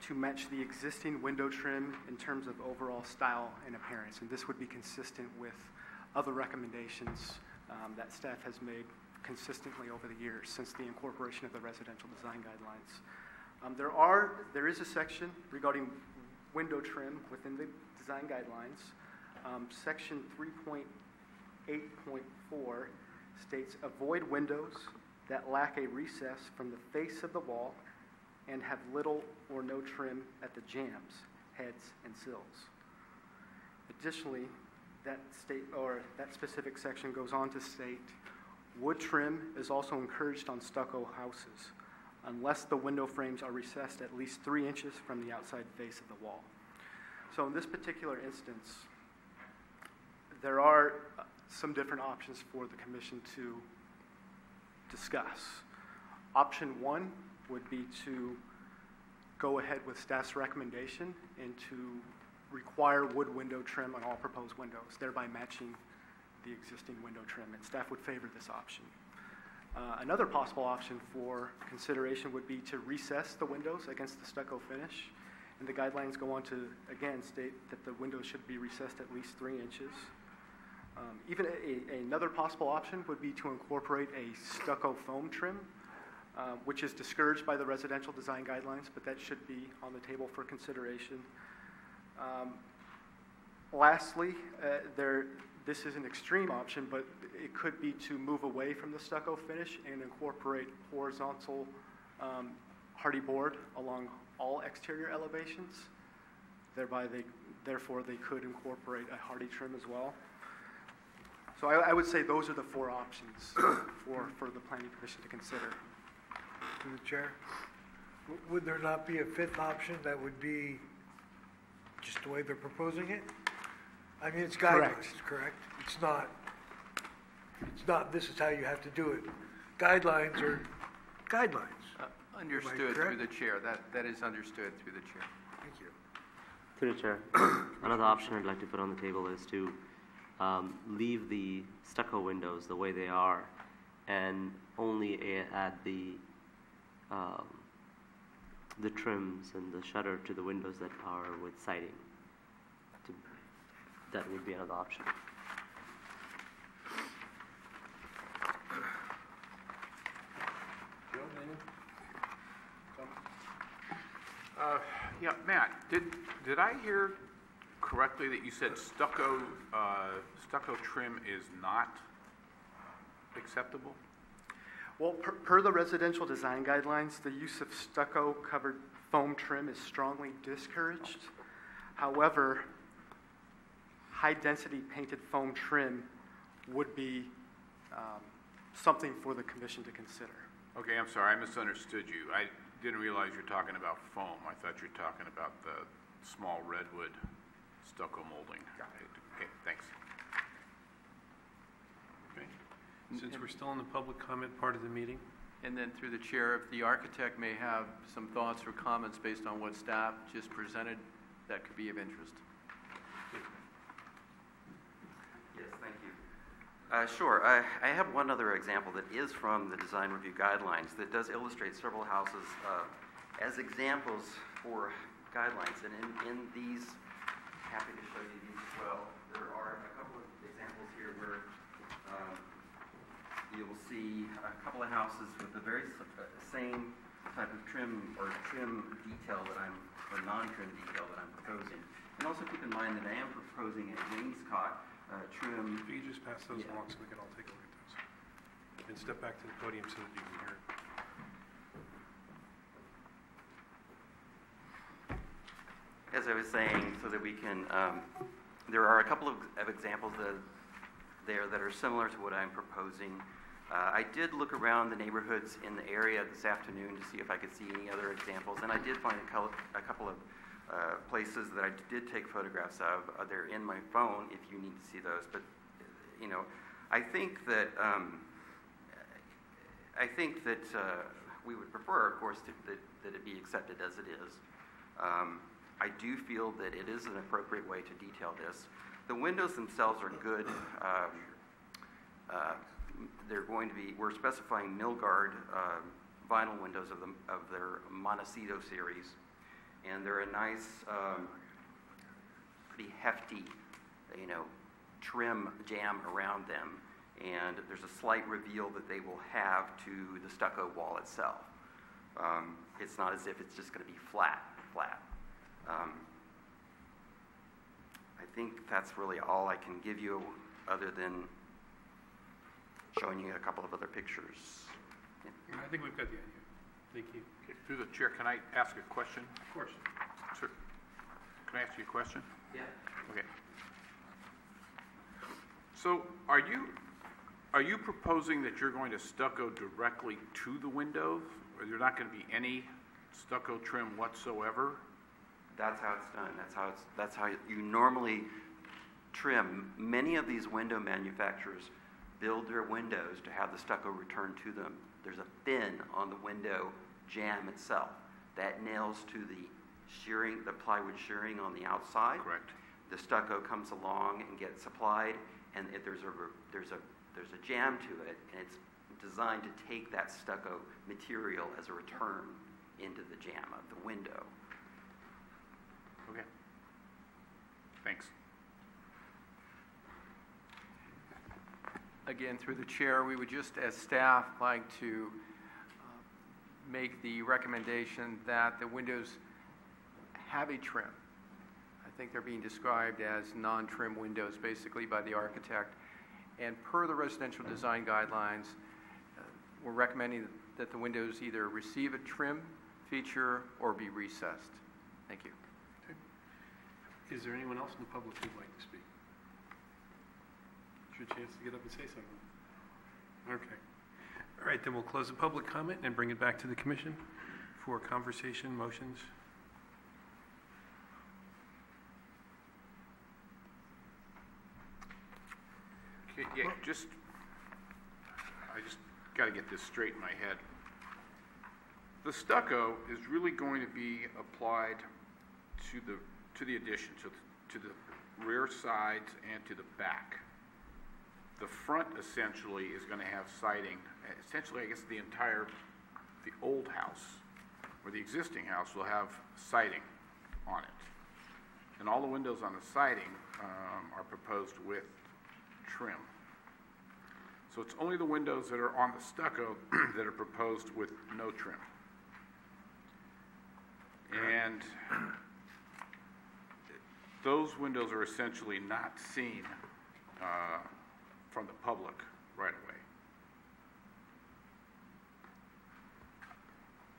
to match the existing window trim in terms of overall style and appearance. And this would be consistent with other recommendations that staff has made consistently over the years since the incorporation of the residential design guidelines. There is a section regarding window trim within the design guidelines. Section 3.8.4 states, avoid windows that lack a recess from the face of the wall and have little or no trim at the jambs, heads, and sills. Additionally, that specific section goes on to state, wood trim is also encouraged on stucco houses unless the window frames are recessed at least 3 inches from the outside face of the wall. So in this particular instance, there are some different options for the commission to discuss. Option 1 would be to go ahead with staff's recommendation and to require wood window trim on all proposed windows, thereby matching the existing window trim, and staff would favor this option. Another possible option for consideration would be to recess the windows against the stucco finish, and the guidelines go on to, again, state that the windows should be recessed at least 3 inches. Another possible option would be to incorporate a stucco foam trim, which is discouraged by the residential design guidelines, but that should be on the table for consideration. Lastly, this is an extreme option, but it could be to move away from the stucco finish and incorporate horizontal hardy board along all exterior elevations. Therefore, they could incorporate a hardy trim as well. So I would say those are the 4 options for the Planning Commission to consider. To the chair, would there not be a 5th option that would be just the way they're proposing it? I mean, it's guidelines, correct? It's not this is how you have to do it. Guidelines are guidelines. Understood through the chair. That is understood through the chair. Thank you. Through the chair, another option I'd like to put on the table is to leave the stucco windows the way they are and only add the trims and the shutter to the windows that are with siding. That would be another option. Yeah, Matt, did I hear correctly that you said stucco trim is not acceptable? Well, per the residential design guidelines, the use of stucco-covered foam trim is strongly discouraged. However, high-density painted foam trim would be something for the commission to consider. Okay, I'm sorry, I misunderstood you. I didn't realize you're talking about foam. I thought you were talking about the small redwood stucco molding. Got it. Okay, thanks. Okay. Since we're still in the public comment part of the meeting. And then through the chair, if the architect may have some thoughts or comments based on what staff just presented that could be of interest. Yes, thank you. Sure. I have one other example that is from the design review guidelines that does illustrate several houses as examples for guidelines. And in these, happy to show you these as well. There are a couple of examples here where you'll see a couple of houses with the very same type of trim or trim detail that or non-trim detail that I'm proposing. And also keep in mind that I am proposing a wainscot trim. If you could just pass those along so we can all take a look at those. And step back to the podium so that you can hear it. As I was saying, so that we can, there are a couple of examples that are similar to what I'm proposing. I did look around the neighborhoods in the area this afternoon to see if I could see any other examples, and I did find a couple of places that I did take photographs of. They're in my phone if you need to see those. But you know, I think that we would prefer, of course, that it be accepted as it is. I do feel that it is an appropriate way to detail this. The windows themselves are good. They're going to be, we're specifying Milgard vinyl windows of their Montecito series. And they're a nice, pretty hefty, trim jam around them. And there's a slight reveal that they will have to the stucco wall itself. It's not as if it's just going to be flat. I think that's really all I can give you other than showing you a couple of other pictures. Yeah. I think we've got the idea. Thank you. Okay, through the chair, can I ask a question? Of course. Sir, can I ask you a question? Yeah. Okay. So are you proposing that you're going to stucco directly to the windows, or there's not going to be any stucco trim whatsoever? That's how it's done. That's how you normally trim. Many of these window manufacturers build their windows to have the stucco returned to them. There's a fin on the window jamb itself that nails to the shearing, the plywood shearing on the outside. Correct. The stucco comes along and gets applied, and there's a jam to it, and it's designed to take that stucco material as a return into the jamb of the window. Okay. Thanks. Again, through the chair, we would just, as staff, like to make the recommendation that the windows have a trim. I think they're being described as non-trim windows, basically, by the architect. And per the residential design guidelines, we're recommending that the windows either receive a trim feature or be recessed. Thank you. Okay. Is there anyone else in the public who'd like to speak? It's your chance to get up and say something. Okay. All right, then we'll close the public comment and bring it back to the commission for conversation, motions. Okay, yeah, I just got to get this straight in my head. The stucco is really going to be applied to the addition, to the rear sides and to the back. The front essentially is going to have siding. Essentially, I guess the old house or the existing house will have siding on it. And all the windows on the siding are proposed with trim. So it's only the windows that are on the stucco that are proposed with no trim. And those windows are essentially not seen from the public right away.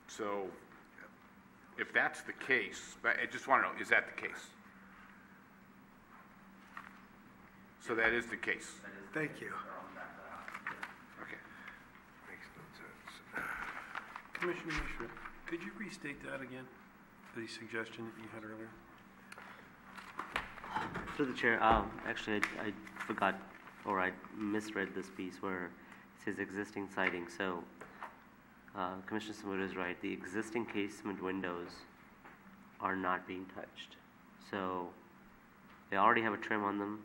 So if that's the case, I just want to know, is that the case? So that is the case. Thank you. Okay. Makes no sense. Commissioner Mishra, could you restate that again, the suggestion that you had earlier? Through the chair, actually, I forgot, or I misread this piece where it says existing siding. So, Commissioner Samuda is right. The existing casement windows are not being touched. So they already have a trim on them,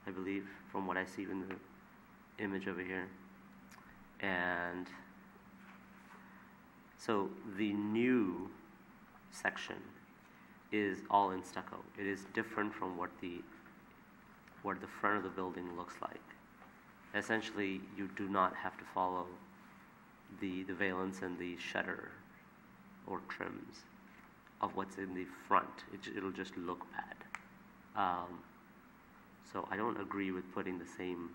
I believe, from what I see in the image over here. And so the new section is all in stucco. It is different from what the front of the building looks like. Essentially, you do not have to follow the valance and the shutter or trims of what's in the front. It'll just look bad. So I don't agree with putting the same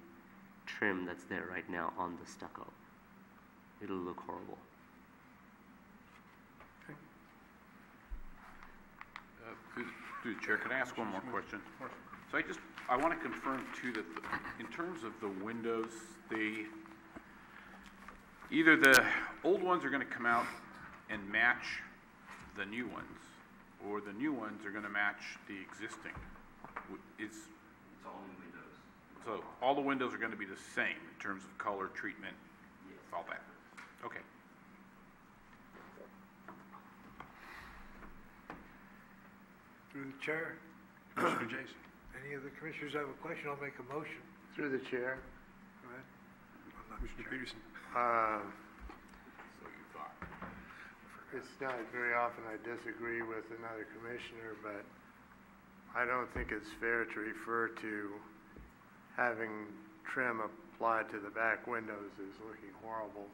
trim that's there right now on the stucco. It'll look horrible. Through the chair, can I ask one more question? So I want to confirm too that in terms of the windows, either the old ones are going to come out and match the new ones, or the new ones are going to match the existing. It's all new windows. So all the windows are going to be the same in terms of color, treatment, all that? Okay. Through the chair, Commissioner Jason. any of the commissioners have a question, I'll make a motion. Through the chair. Go ahead. I'm not the Commissioner chair. Peterson. So you thought. It's not very often I disagree with another commissioner, but I don't think it's fair to refer to having trim applied to the back windows as looking horrible.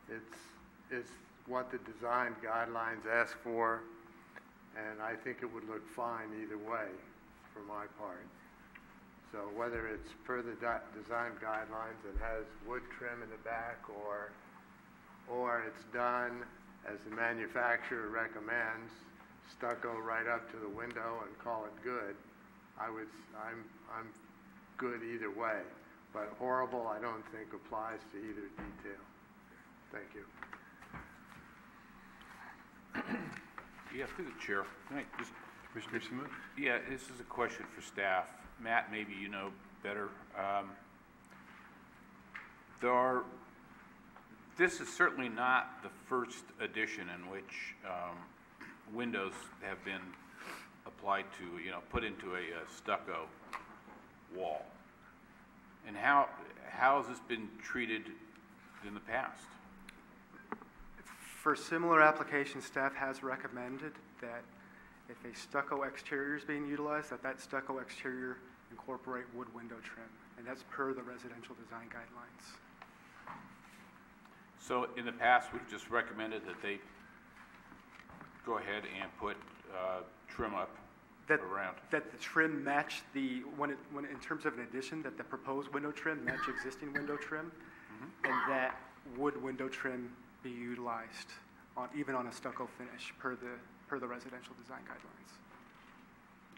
It's what the design guidelines ask for, and I think it would look fine either way for my part. So whether it's per the design guidelines and has wood trim in the back, or it's done as the manufacturer recommends, stucco right up to the window and call it good, I'm good either way. But horrible, I don't think applies to either detail. Thank you. Yeah, through the chair. Can I just, Commissioner Smoot. yeah, this is a question for staff. Matt, maybe you know better. This is certainly not the first edition in which windows have been applied to, put into a stucco wall. And how has this been treated in the past? For similar applications, staff has recommended that if a stucco exterior is being utilized, that stucco exterior incorporate wood window trim, and that's per the residential design guidelines. So in the past, we've just recommended that they go ahead and put trim up around. That the trim match when in terms of an addition, that the proposed window trim match existing window trim, and that wood window trim be utilized even on a stucco finish per the residential design guidelines.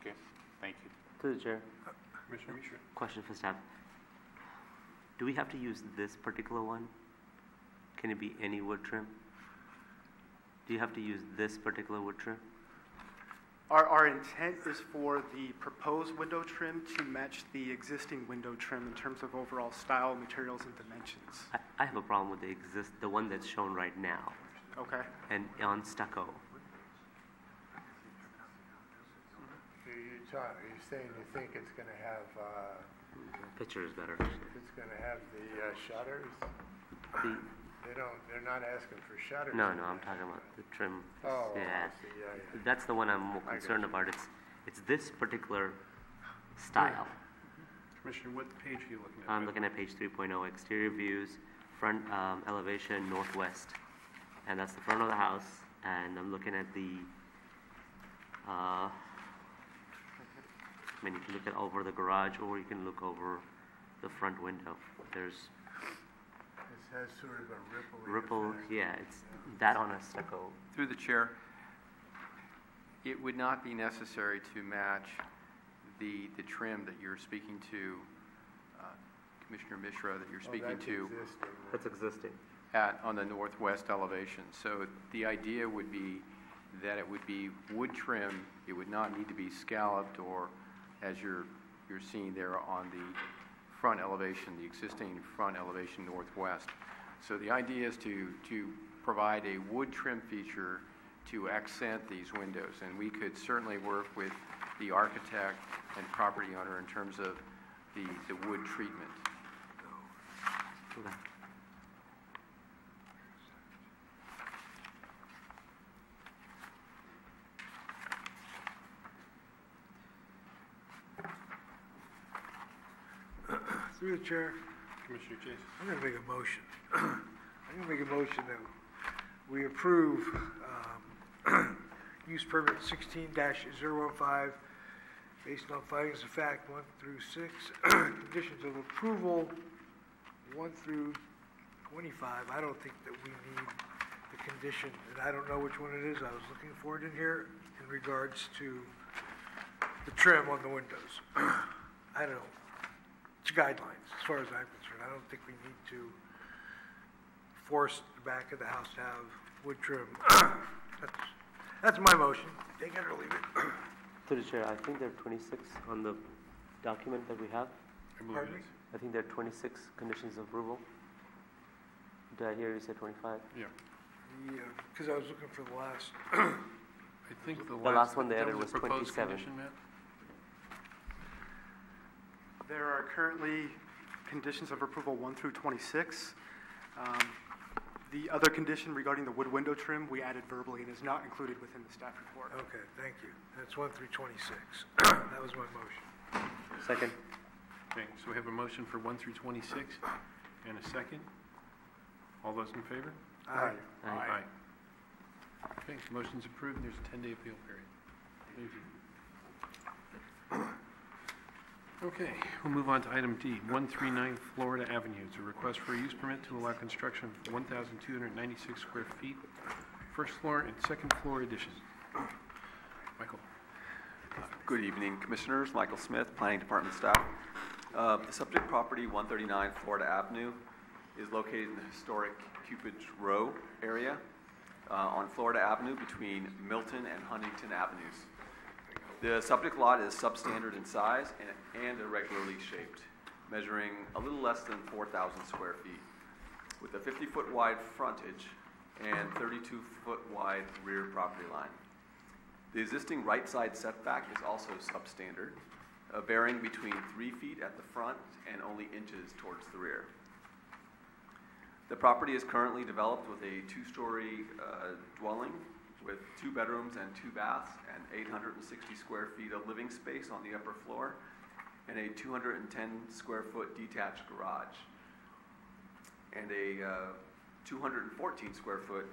Okay, thank you. Through the chair, Commissioner Mishra. question for staff. Do we have to use this particular one? Can it be any wood trim? Do you have to use this particular wood trim? Our intent is for the proposed window trim to match the existing window trim in terms of overall style, materials, and dimensions. I have a problem with the one that's shown right now, Okay. and on stucco. Are you saying you think it's going to have, Picture is better. it's going to have the shutters? They're not asking for shutters. No, I'm talking about the trim. Oh, Yeah. I see, yeah. That's the one I'm more I get concerned you. about. It's this particular style. Commissioner, what page are you looking at? I'm looking at page 3.0, exterior views, front elevation, northwest. And that's the front of the house. And I'm looking at you can look at over the garage, or you can look over the front window. There's This has sort of a ripple, yeah, it's that on a stucco. Through the chair, it would not be necessary to match the trim that you're speaking to, Commissioner Mishra, that you're speaking to That's existing. on the northwest elevation. So the idea would be that it would be wood trim. It would not need to be scalloped, or as you're seeing there on the front elevation, the existing front elevation northwest. So the idea is to provide a wood trim feature to accent these windows, and we could certainly work with the architect and property owner in terms of the wood treatment. Through the chair, Commissioner Chase. I'm going to make a motion. I'm going to make a motion that we approve use permit 16-015 based on findings of fact 1 through 6, conditions of approval 1 through 25. I don't think that we need the condition, and I don't know which one it is. I was looking for it in here in regards to the trim on the windows. I don't know. It's guidelines, as far as I'm concerned. I don't think we need to force the back of the house to have wood trim. That's my motion. Take it or leave it. Through the chair, I think there are 26 on the document that we have. Pardon me? I think there are 26 conditions of approval. Did I hear you say 25? Yeah. Yeah, because I was looking for the last. I think the last one they that added a was proposed 27. condition, Matt? There are currently conditions of approval 1 through 26. The other condition regarding the wood window trim, we added verbally and is not included within the staff report. Okay, thank you. That's 1 through 26. That was my motion. Second. Okay, so we have a motion for 1 through 26 and a second. All those in favor? Aye. Aye. Okay, motion's approved. There's a 10-day appeal period. Thank you. Okay, we'll move on to item D, 139 Florida Avenue. It's a request for a use permit to allow construction of 1,296 square feet, first floor and second floor addition. Michael. Good evening, Commissioners. Michael Smith, Planning Department staff. The subject property, 139 Florida Avenue, is located in the historic Cupid's Row area on Florida Avenue between Milton and Huntington Avenues. The subject lot is substandard in size and irregularly shaped, measuring a little less than 4,000 square feet, with a 50-foot wide frontage and 32-foot wide rear property line. The existing right side setback is also substandard, varying between 3 feet at the front and only inches towards the rear. The property is currently developed with a 2-story dwelling with 2 bedrooms and 2 baths and 860 square feet of living space on the upper floor and a 210 square foot detached garage and a 214 square foot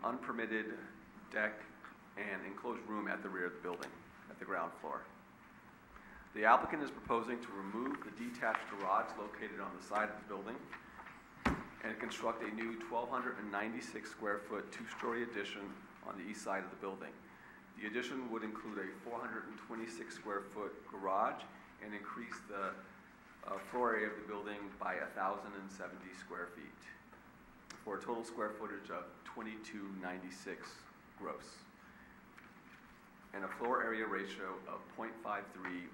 unpermitted deck and enclosed room at the rear of the building at the ground floor. The applicant is proposing to remove the detached garage located on the side of the building and construct a new 1,296 square foot 2-story addition on the east side of the building. The addition would include a 426 square foot garage and increase the floor area of the building by 1,070 square feet for a total square footage of 2,296 gross and a floor area ratio of 0.53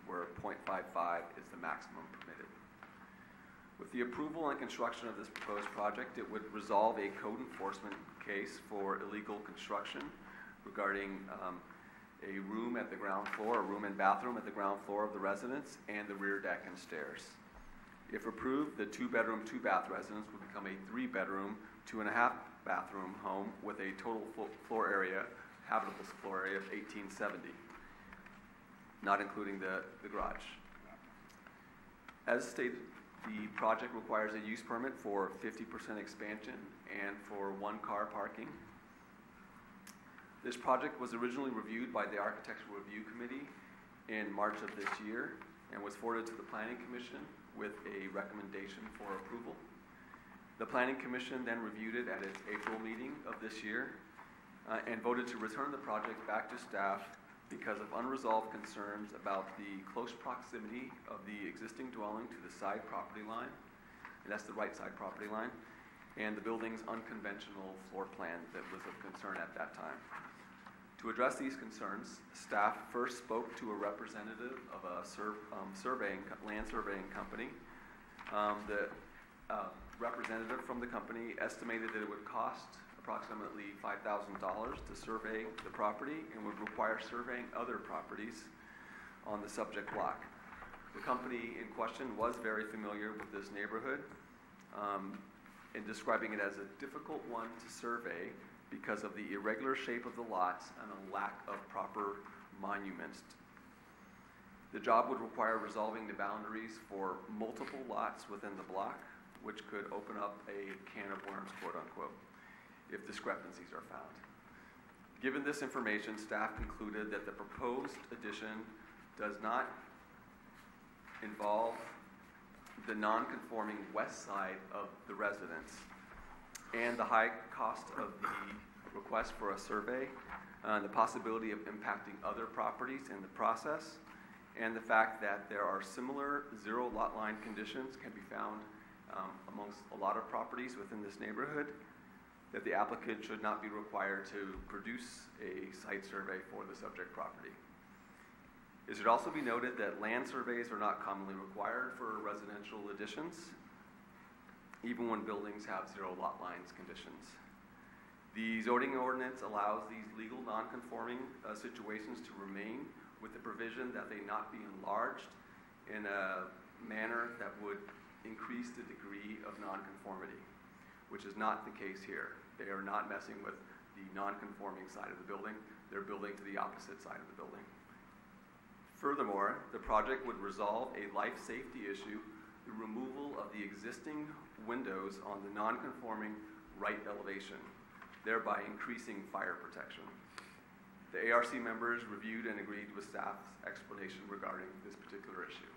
where 0.55 is the maximum permitted. With the approval and construction of this proposed project, it would resolve a code enforcement case for illegal construction regarding a room at the ground floor, a room and bathroom at the ground floor of the residence, and the rear deck and stairs. If approved, the 2-bedroom, 2-bath residence would become a 3-bedroom, 2.5-bathroom home with a total floor area, habitable floor area of 1,870, not including the garage. As stated, the project requires a use permit for 50% expansion and for 1-car parking. This project was originally reviewed by the Architectural Review Committee in March of this year and was forwarded to the Planning Commission with a recommendation for approval. The Planning Commission then reviewed it at its April meeting of this year and voted to return the project back to staff because of unresolved concerns about the close proximity of the existing dwelling to the side property line, and that's the right side property line, and the building's unconventional floor plan that was of concern at that time. To address these concerns, staff first spoke to a representative of a land surveying company. The representative from the company estimated that it would cost approximately $5,000 to survey the property and would require surveying other properties on the subject block. The company in question was very familiar with this neighborhood in describing it as a difficult one to survey because of the irregular shape of the lots and a lack of proper monuments. The job would require resolving the boundaries for multiple lots within the block, which could open up a can of worms, quote unquote, if discrepancies are found. Given this information, staff concluded that the proposed addition does not involve the non-conforming west side of the residence and the high cost of the request for a survey, the possibility of impacting other properties in the process, and the fact that there are similar zero lot line conditions can be found amongst a lot of properties within this neighborhood, that the applicant should not be required to produce a site survey for the subject property. It should also be noted that land surveys are not commonly required for residential additions, even when buildings have zero lot lines conditions. The zoning ordinance allows these legal non-conforming situations to remain with the provision that they not be enlarged in a manner that would increase the degree of nonconformity, which is not the case here. They are not messing with the non-conforming side of the building. They're building to the opposite side of the building. Furthermore, the project would resolve a life safety issue, the removal of the existing windows on the non-conforming right elevation, thereby increasing fire protection. The ARC members reviewed and agreed with staff's explanation regarding this particular issue.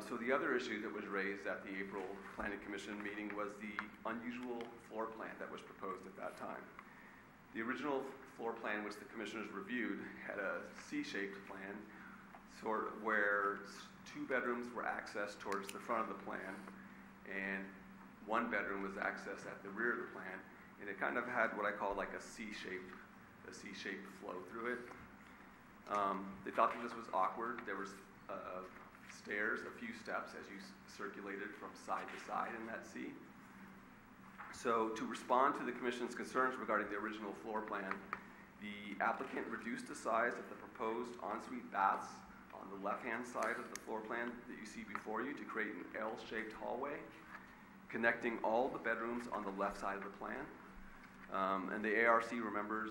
So the other issue that was raised at the April Planning Commission meeting was the unusual floor plan that was proposed at that time. The original floor plan, which the commissioners reviewed, had a C-shaped plan, where 2 bedrooms were accessed towards the front of the plan, and 1 bedroom was accessed at the rear of the plan, and it kind of had what I call like a C-shaped flow through it. They thought that this was awkward. There was stairs, a few steps as you circulated from side to side in that C. So to respond to the Commission's concerns regarding the original floor plan, the applicant reduced the size of the proposed ensuite baths on the left-hand side of the floor plan that you see before you to create an L-shaped hallway connecting all the bedrooms on the left side of the plan. And the ARC members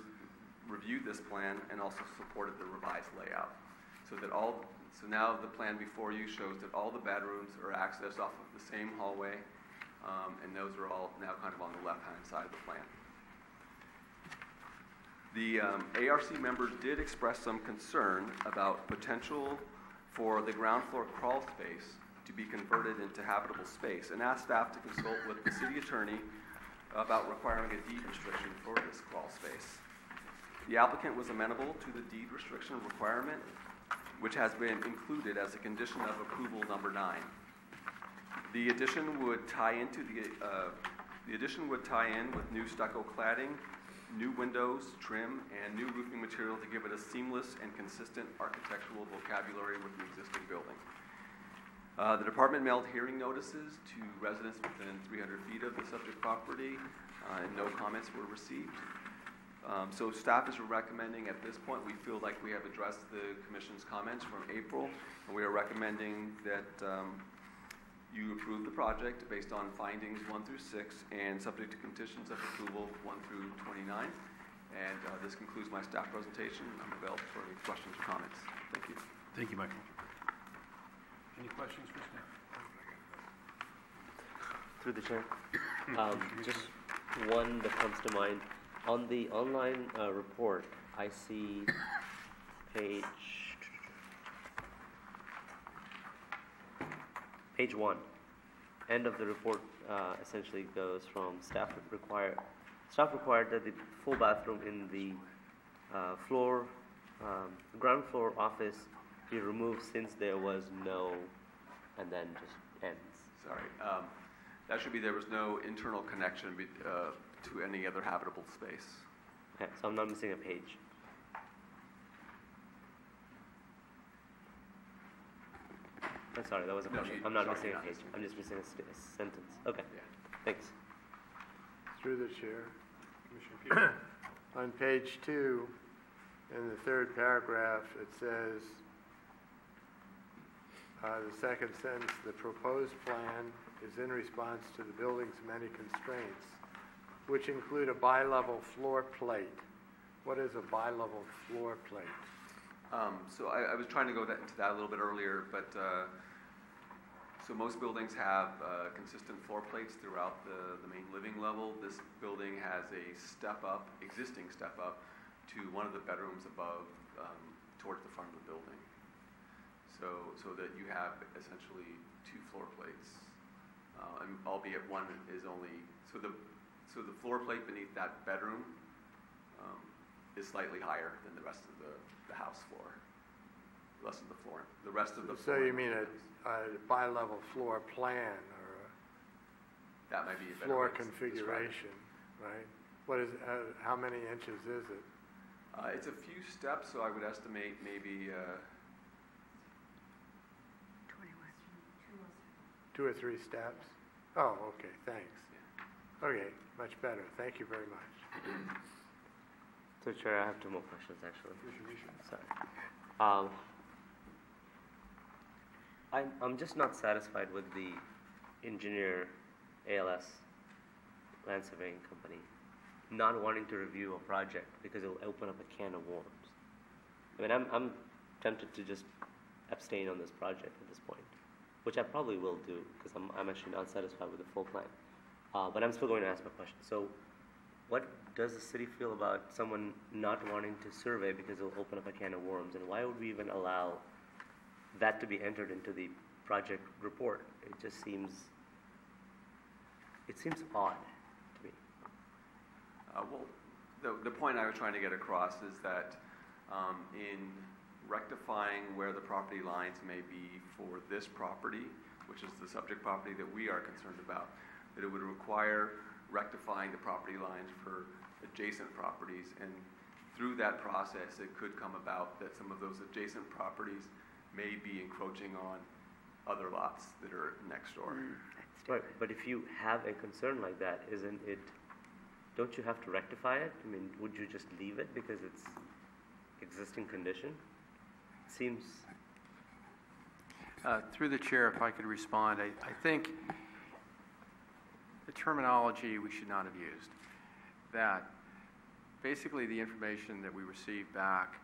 reviewed this plan and also supported the revised layout. So now the plan before you shows that all the bedrooms are accessed off of the same hallway, and those are all now kind of on the left-hand side of the plan. The ARC members did express some concern about potential for the ground floor crawl space to be converted into habitable space, and asked staff to consult with the city attorney about requiring a deed restriction for this crawl space. The applicant was amenable to the deed restriction requirement, which has been included as a condition of approval number 9. The addition would tie in with new stucco cladding, new windows, trim, and new roofing material to give it a seamless and consistent architectural vocabulary with the existing building. The department mailed hearing notices to residents within 300 feet of the subject property, and no comments were received. So staff is recommending at this point, we feel like we have addressed the Commission's comments from April, and we are recommending that you approve the project based on findings 1 through 6 and subject to conditions of approval 1 through 29. And this concludes my staff presentation. I'm available for any questions or comments. Thank you. Thank you, Michael. Any questions for staff? Through the chair. Just one that comes to mind. On the online report, I see page 1. End of the report essentially goes from staff required that the full bathroom in the ground floor office be removed since there was no, and then just ends. Sorry. That should be there was no internal connection to any other habitable space. Okay, so I'm not missing a page. I'm sorry, that was a question. I'm not missing a page. I'm just missing a sentence. Okay, Yeah. thanks. Through the chair. Commissioner Peterson. On page 2, in the third paragraph, it says, the second sentence, the proposed plan is in response to the building's many constraints, which include a bi-level floor plate. What is a bi-level floor plate? So I was trying to go into that a little bit earlier, but so most buildings have consistent floor plates throughout the main living level. This building has a existing step up to one of the bedrooms above towards the front of the building. So that you have essentially 2 floor plates, and albeit one is only, so the floor plate beneath that bedroom is slightly higher than the rest of the house floor. The rest of the floor. So you mean a bi-level floor plan or that might be a better floor way to describe it. configuration, right? What is, how many inches is it? It's a few steps, so I would estimate maybe 2 or 3 steps? Oh, okay, thanks. Okay, much better. Thank you very much. So, Chair, I have 2 more questions, actually. Sorry. I'm just not satisfied with the engineer, ALS, land surveying company, not wanting to review a project because it will open up a can of worms. I mean, I'm tempted to just abstain on this project at this point, which I probably will do because I'm actually not satisfied with the full plan. But I'm still going to ask my question. So, what does the city feel about someone not wanting to survey because it'll open up a can of worms? And why would we even allow that to be entered into the project report? It just seems odd to me. Well, the point I was trying to get across is that in rectifying where the property lines may be for this property, which is the subject property that we are concerned about, that it would require rectifying the property lines for adjacent properties, and through that process it could come about that some of those adjacent properties may be encroaching on other lots that are next door. Right, but if you have a concern like that, don't you have to rectify it? I mean, would you just leave it because it's existing condition? It seems... Through the chair, if I could respond, I think the terminology we should not have used. That basically the information that we received back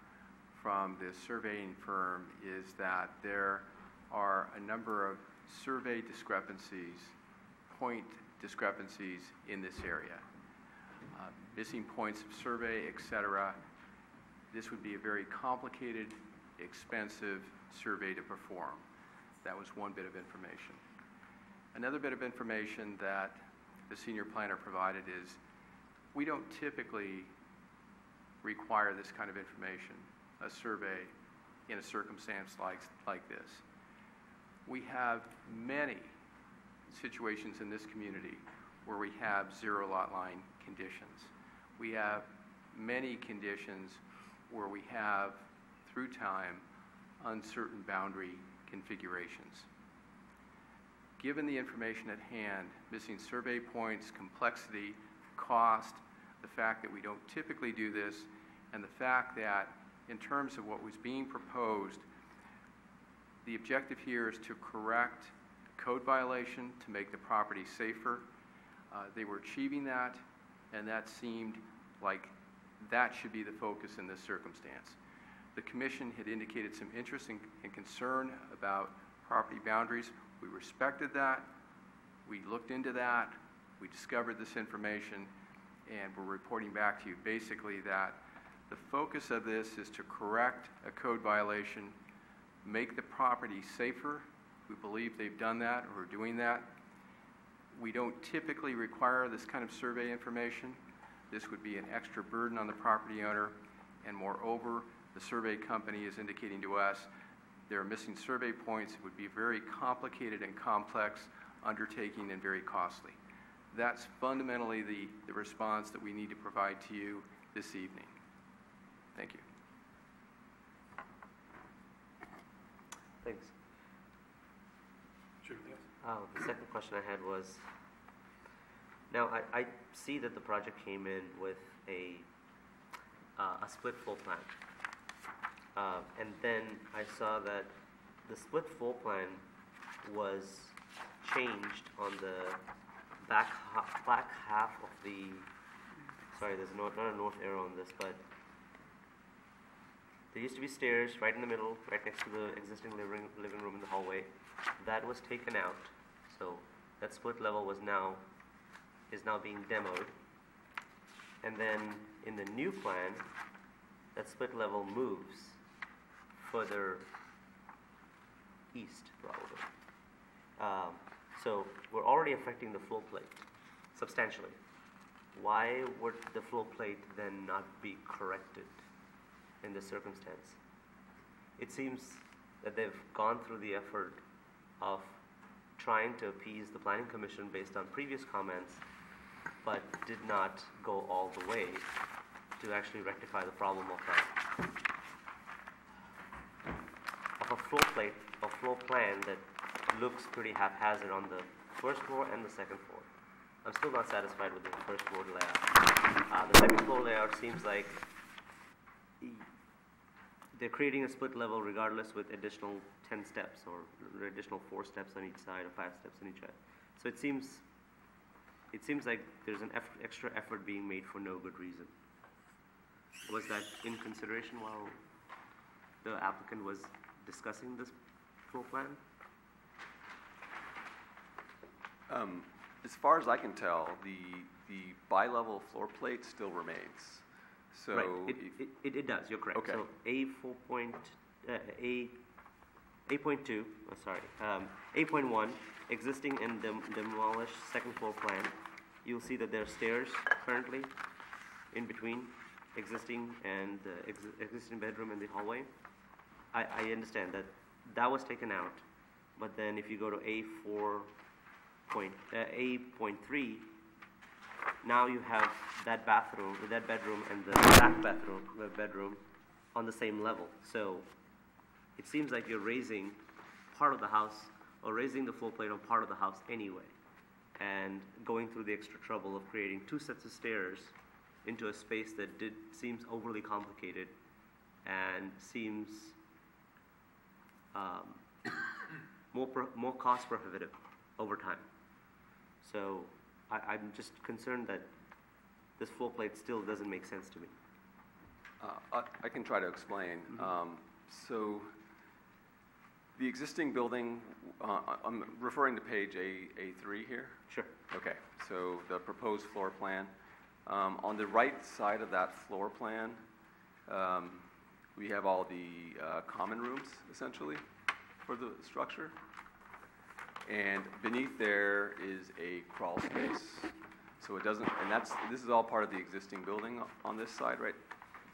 from the surveying firm is that there are a number of survey discrepancies, point discrepancies in this area. Missing points of survey, etc. This would be a very complicated, expensive survey to perform. That was one bit of information. Another bit of information that the senior planner provided is we don't typically require this kind of information, a survey in a circumstance like this. We have many situations in this community where we have 0 lot line conditions. We have many conditions where we have, through time, uncertain boundary configurations. Given the information at hand, missing survey points, complexity, cost, the fact that we don't typically do this, and the fact that in terms of what was being proposed, the objective here is to correct a code violation to make the property safer. They were achieving that, and that seemed like that should be the focus in this circumstance. The commission had indicated some interest and concern about property boundaries. We respected that. We looked into that. We discovered this information, and we're reporting back to you basically that the focus of this is to correct a code violation, make the property safer. We believe they've done that or are doing that. We don't typically require this kind of survey information. This would be an extra burden on the property owner, and moreover, the survey company is indicating to us there are missing survey points. It would be a very complicated and complex undertaking and very costly. That's fundamentally the response that we need to provide to you this evening. Thank you. Thanks. Sure, yes. The second question I had was, Now, I see that the project came in with a split floor plan. And then I saw that the split floor plan was changed on the back half of the, sorry, there's not a north arrow on this, but there used to be stairs right in the middle, right next to the existing living room in the hallway. That was taken out, so that split level is now being demoed. And then in the new plan, that split level moves further east, probably. So we're already affecting the floor plate substantially. Why would the floor plate then not be corrected in this circumstance? It seems that they've gone through the effort of trying to appease the Planning Commission based on previous comments, but did not go all the way to actually rectify the problem of a floor plan that looks pretty haphazard on the first floor and the second floor. I'm still not satisfied with the first floor layout. The second floor layout seems like they're creating a split level regardless with additional 10 steps or additional 4 steps on each side or 5 steps on each side. So it seems like there's an extra effort being made for no good reason. Was that in consideration while the applicant was discussing this floor plan? As far as I can tell, the bi-level floor plate still remains. So right. It does. You're correct. Okay. So A.1, existing and demolished second floor plan. You'll see that there are stairs currently in between existing and existing bedroom and the hallway. I understand that was taken out, but then if you go to A.3, now you have that bedroom and the back bedroom on the same level. So it seems like you're raising part of the house or raising the floor plate on part of the house anyway, and going through the extra trouble of creating 2 sets of stairs into a space that seems overly complicated and seems more cost prohibitive over time. So I'm just concerned that this floor plate still doesn't make sense to me. I can try to explain. So the existing building, I'm referring to page A3 here. Sure. Okay, so the proposed floor plan. On the right side of that floor plan, we have all the common rooms, essentially, for the structure. And beneath there is a crawl space. So it doesn't, and this is all part of the existing building on this side, right,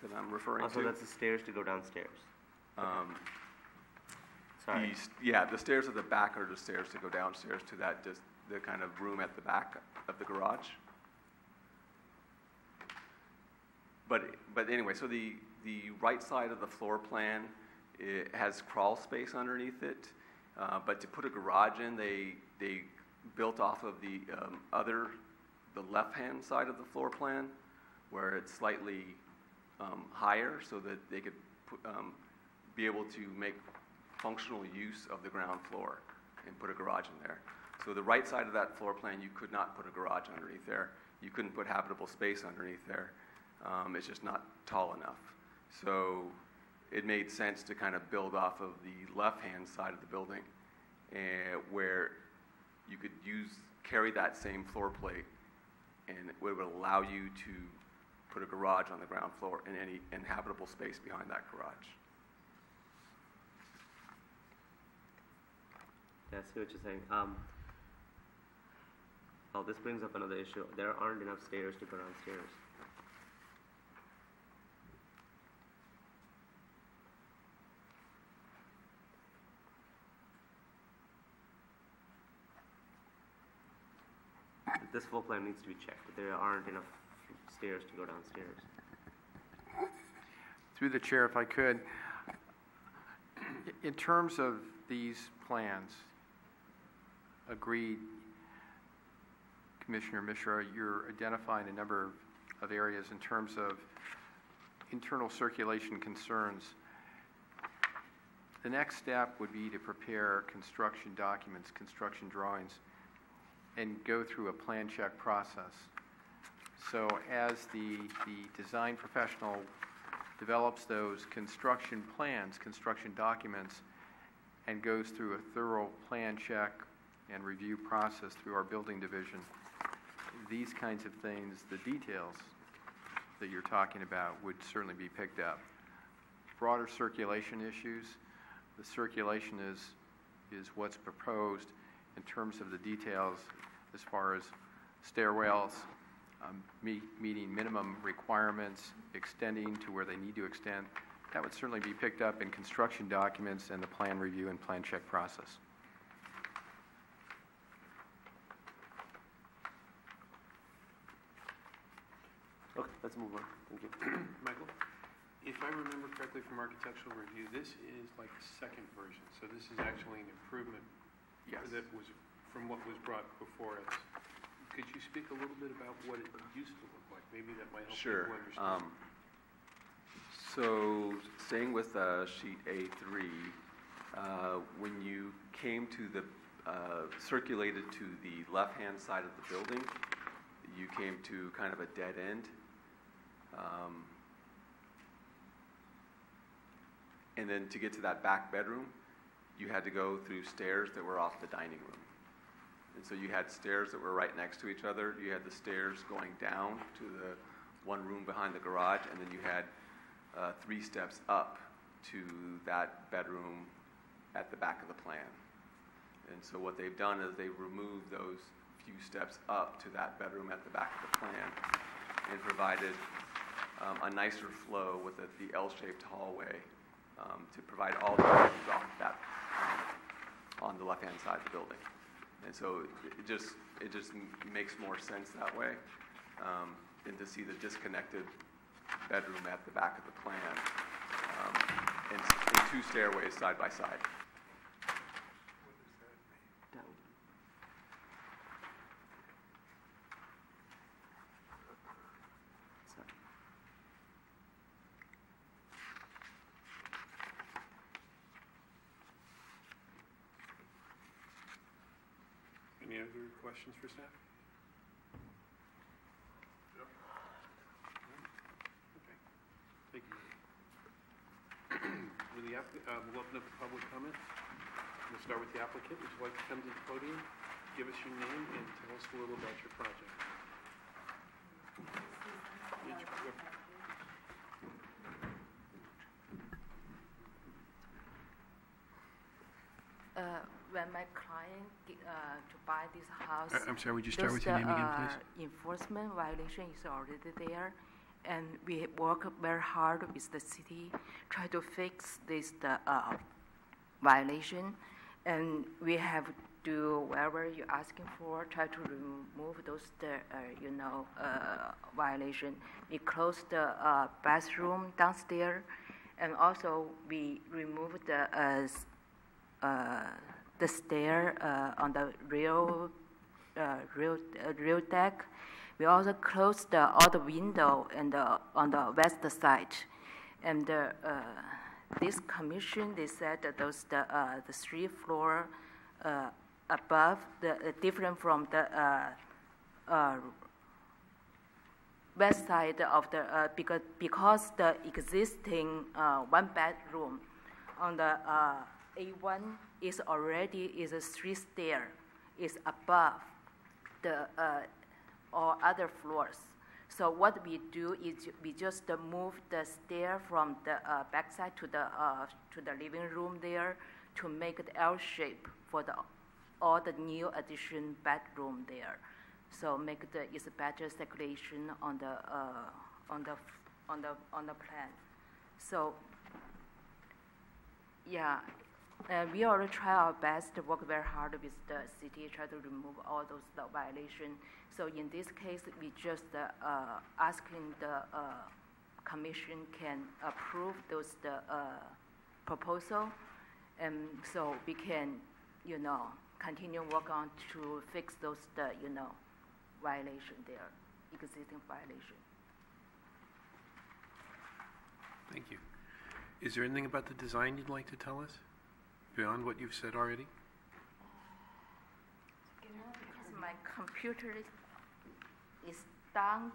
that I'm referring to. So that's the stairs to go downstairs. Sorry. The stairs at the back are the stairs to go downstairs to that, just the kind of room at the back of the garage. But anyway, so the right side of the floor plan, it has crawl space underneath it. But to put a garage in, they built off of the left-hand side of the floor plan, where it's slightly higher, so that they could be able to make functional use of the ground floor and put a garage in there. So the right side of that floor plan, you could not put a garage underneath there. You couldn't put habitable space underneath there. It's just not tall enough. So it made sense to kind of build off of the left-hand side of the building, where you could carry that same floor plate, and it would allow you to put a garage on the ground floor and any inhabitable space behind that garage. Yeah, I see what you're saying. This brings up another issue. There aren't enough stairs to go downstairs. This floor plan needs to be checked. There aren't enough stairs to go downstairs. Through the chair, if I could, in terms of these plans, agreed, Commissioner Mishra, you're identifying a number of areas in terms of internal circulation concerns. The next step would be to prepare construction documents, construction drawings, and go through a plan check process. So as the design professional develops those construction plans, construction documents, and goes through a thorough plan check and review process through our building division, these kinds of things, the details that you're talking about, would certainly be picked up. Broader circulation issues, the circulation is what's proposed in terms of the details as far as stairwells, meeting minimum requirements, extending to where they need to extend. That would certainly be picked up in construction documents and the plan review and plan check process. Okay, let's move on. Thank you. Michael, if I remember correctly from architectural review, this is like the second version, so this is actually an improvement. Yes. That was from what was brought before us. Could you speak a little bit about what it used to look like? Maybe that might help Sure. people understand. So staying with sheet A3, when you came to the, circulated to the left-hand side of the building, you came to kind of a dead end. And then to get to that back bedroom, you had to go through stairs that were off the dining room. And so you had stairs that were right next to each other. You had the stairs going down to the one room behind the garage, and then you had 3 steps up to that bedroom at the back of the plan. And so what they've done is they've removed those few steps up to that bedroom at the back of the plan and provided a nicer flow with the L-shaped hallway to provide all the bedrooms off that on the left-hand side of the building. And so it just makes more sense that way than to see the disconnected bedroom at the back of the plan and 2 stairways side by side. Any other questions for staff? No? Okay. Thank you. We'll open up the public comment. We'll start with the applicant. Would you like to come to the podium? Give us your name and tell us a little about your project. When my client to buy this house, I'm sorry, would you start with your name again, please? Enforcement violation is already there, and we work very hard with the city, try to fix this violation, and we have do whatever you're asking for, try to remove those violation. We close the bathroom downstairs, and also we remove the stair on the real deck. We also closed all the window and on the west side. And this commission, they said that those the 3 floor above, different from the west side of the because the existing 1 bedroom on the A1 is already a 3 stair, is above the all other floors. So what we do is we just move the stair from the backside to the living room there to make it L shape for all the new addition bedroom there. So make it's a better circulation on the plan. So yeah. We already try our best to work very hard with the city, try to remove all those violations. So in this case, we just asking the commission can approve those proposal, and so we can, continue work on to fix those violation there, existing violation. Thank you. Is there anything about the design you'd like to tell us, beyond what you've said already? Because my computer is down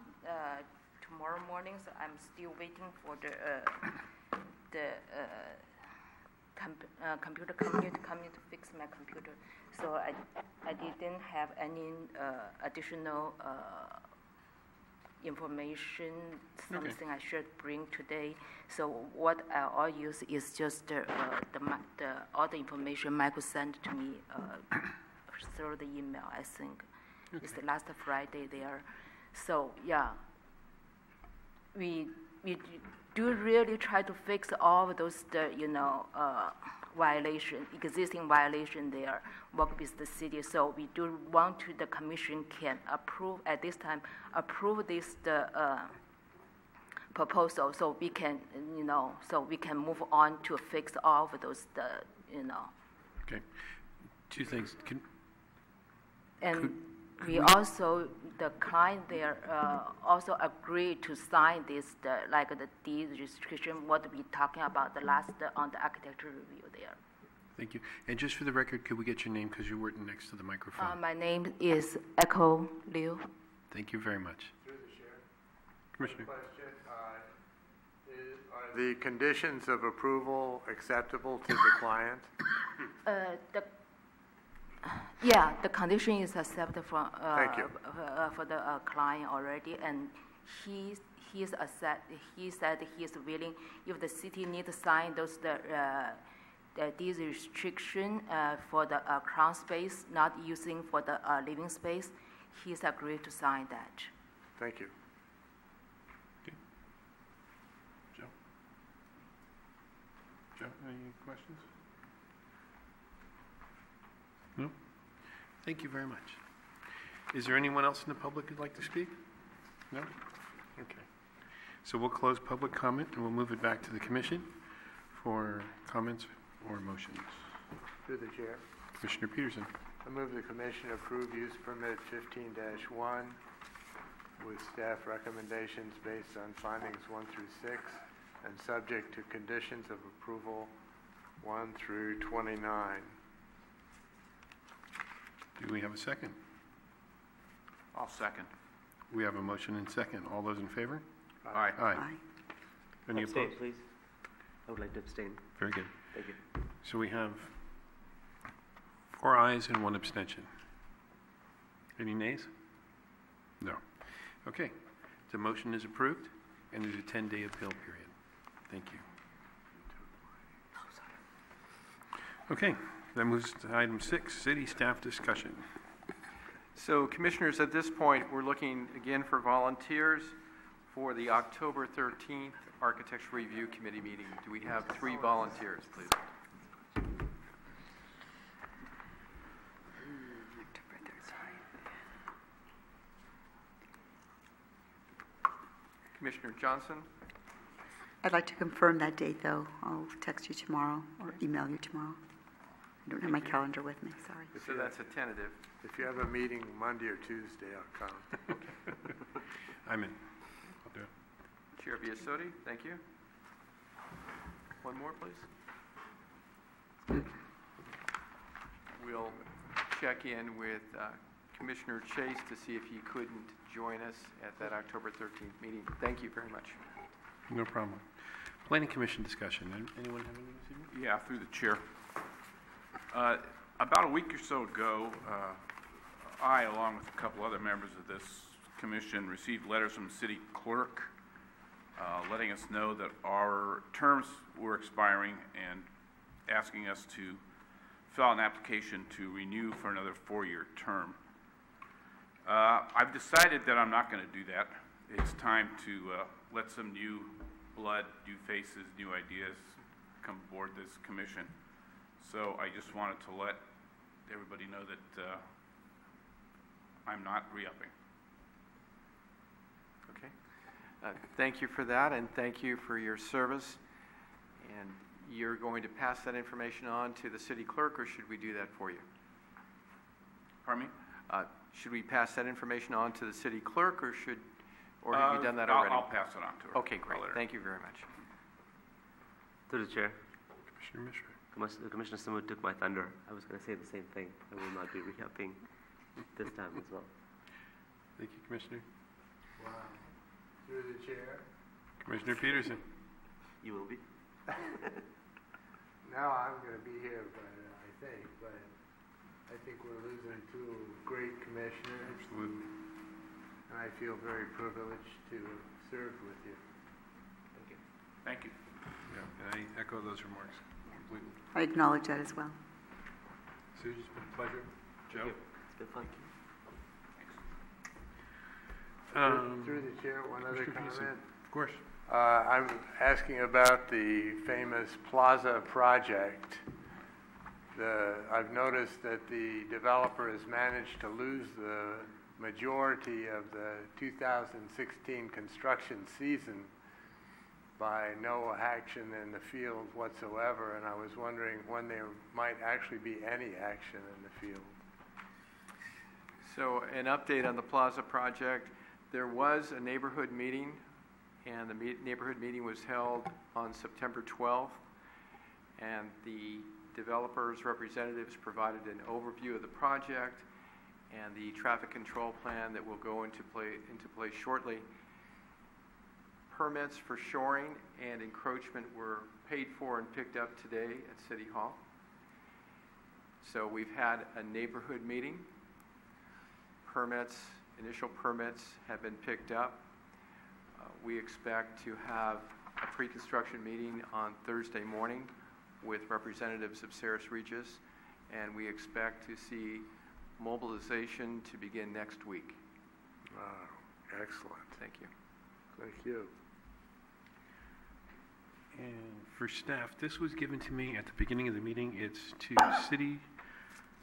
tomorrow morning, so I'm still waiting for the computer company to come in to fix my computer. So I didn't have any additional information, something I should bring today. So what I'll use is just all the information Michael sent to me through the email, I think. It's the last Friday there. So yeah, we do really try to fix all of those, existing violation there, work with the city. So we do want to, the commission can approve, at this time, approve this, proposal, so we can, so we can move on to fix all of those, Okay. Two things. We also, the client there also agreed to sign this, the deed restriction, what we talking about the last on the architecture review there. Thank you. And just for the record, could we get your name, because you weren't next to the microphone? My name is Echo Liu. Thank you very much. Through the chair. Commissioner. Question. Are the conditions of approval acceptable to the client? Yeah, the condition is accepted for Thank you. For the client already, and he said he is willing, if the city need to sign those these restriction for the crown space not using for the living space, he's agreed to sign that. Thank you. Okay. Joe? Joe, any questions? No? Thank you very much. Is there anyone else in the public who'd like to speak? No? Okay. So we'll close public comment and we'll move it back to the commission for comments or motions. Through the chair. Commissioner Peterson. I move the commission approve use permit 15-1 with staff recommendations based on findings 1 through 6 and subject to conditions of approval 1 through 29. Do we have a second? I'll second. We have a motion and second. All those in favor? Aye. Aye. Any Abstain, opposed? please. I would like to abstain. Very good. Thank you. So we have 4 ayes and 1 abstention. Any nays? No. Okay. The motion is approved, and there's a 10-day appeal period. Thank you. Okay. That moves to item 6, city staff discussion. So commissioners, at this point, we're looking again for volunteers for the October 13th Architecture Review Committee meeting. Do we have 3 volunteers, please? Commissioner Johnson? I'd like to confirm that date, though. I'll text you tomorrow or email you tomorrow. I don't have my calendar with me, sorry. So that's a tentative. If you have a meeting Monday or Tuesday, I'll come. I'm in. I'll do it. Chair Biasotti, thank you. One more, please. We'll check in with Commissioner Chase to see if he couldn't join us at that October 13th meeting. Thank you very much. No problem. Planning Commission discussion. Anyone have anything this evening? Yeah, through the chair. About a week or so ago, I, along with a couple other members of this commission, received letters from the city clerk letting us know that our terms were expiring and asking us to fill out an application to renew for another 4-year term. I've decided that I'm not going to do that. It's time to let some new blood, new faces, new ideas come aboard this commission. So I just wanted to let everybody know that I'm not re-upping. Okay. Thank you for that, and thank you for your service. And you're going to pass that information on to the city clerk, or should we do that for you? Pardon me? Should we pass that information on to the city clerk, or have you done that already? I'll pass it on to her. Okay, great. Thank you very much. Through the chair, Commissioner Mishra. Commissioner Sumud took my thunder. I was going to say the same thing. I will not be re-upping this time as well. Thank you, Commissioner. Wow. Through the chair. Commissioner Peterson. You will be? Now I'm going to be here, but I think we're losing two great commissioners. Absolutely. And I feel very privileged to have served with you. Thank you. Thank you. Yeah, and I echo those remarks completely. I acknowledge that as well. Suze, it's been a pleasure. Joe? It's been fun. Through the chair, one other Mr. Peterson. comment. Of course. I'm asking about the famous Plaza project. I've noticed that the developer has managed to lose the majority of the 2016 construction season by no action in the field whatsoever, and I was wondering when there might actually be any action in the field. So an update on the Plaza project. There was a neighborhood meeting, and the neighborhood meeting was held on September 12th, and the developers' representatives provided an overview of the project and the traffic control plan that will go into place shortly. Permits for shoring and encroachment were paid for and picked up today at City Hall. So we've had a neighborhood meeting. Initial permits have been picked up. We expect to have a pre-construction meeting on Thursday morning with representatives of Ceres Regis, and we expect to see mobilization to begin next week. Wow, excellent. Thank you. Thank you. And for staff, this was given to me at the beginning of the meeting. It's to city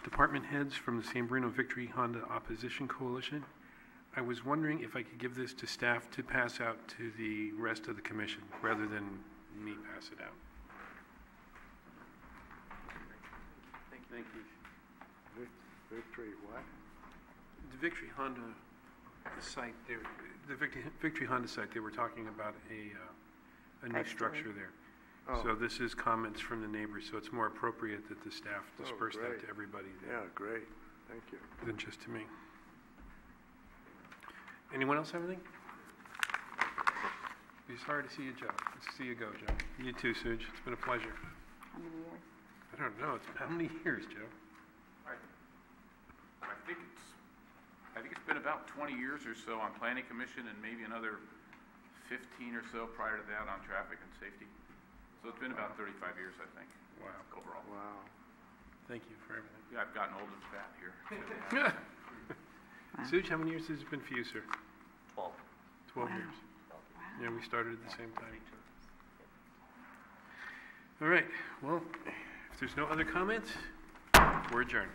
department heads from the San Bruno Victory Honda Opposition Coalition. I was wondering if I could give this to staff to pass out to the rest of the commission rather than me pass it out. Thank you. Victory what? The Victory Honda site, the Victory Honda site, they were talking about a new structure there. Oh. So this is comments from the neighbors, so it's more appropriate that the staff disperse that to everybody Yeah, great. Thank you. than just to me. Anyone else have anything? Be sorry to see you, Joe. Let's see you go, Joe. You too, Suge. It's been a pleasure. How many years? I don't know. It's how many years, Joe? I think it's been about 20 years or so on Planning Commission, and maybe another 15 or so prior to that on traffic and safety. So it's been about 35 years, I think. Wow. Overall. Wow. Thank you for everything. Yeah, I've gotten old and fat here. Suge, how many years has it been for you, sir? 12. 12 years. Yeah, we started at the same time. All right. Well, if there's no other comments, we're adjourned.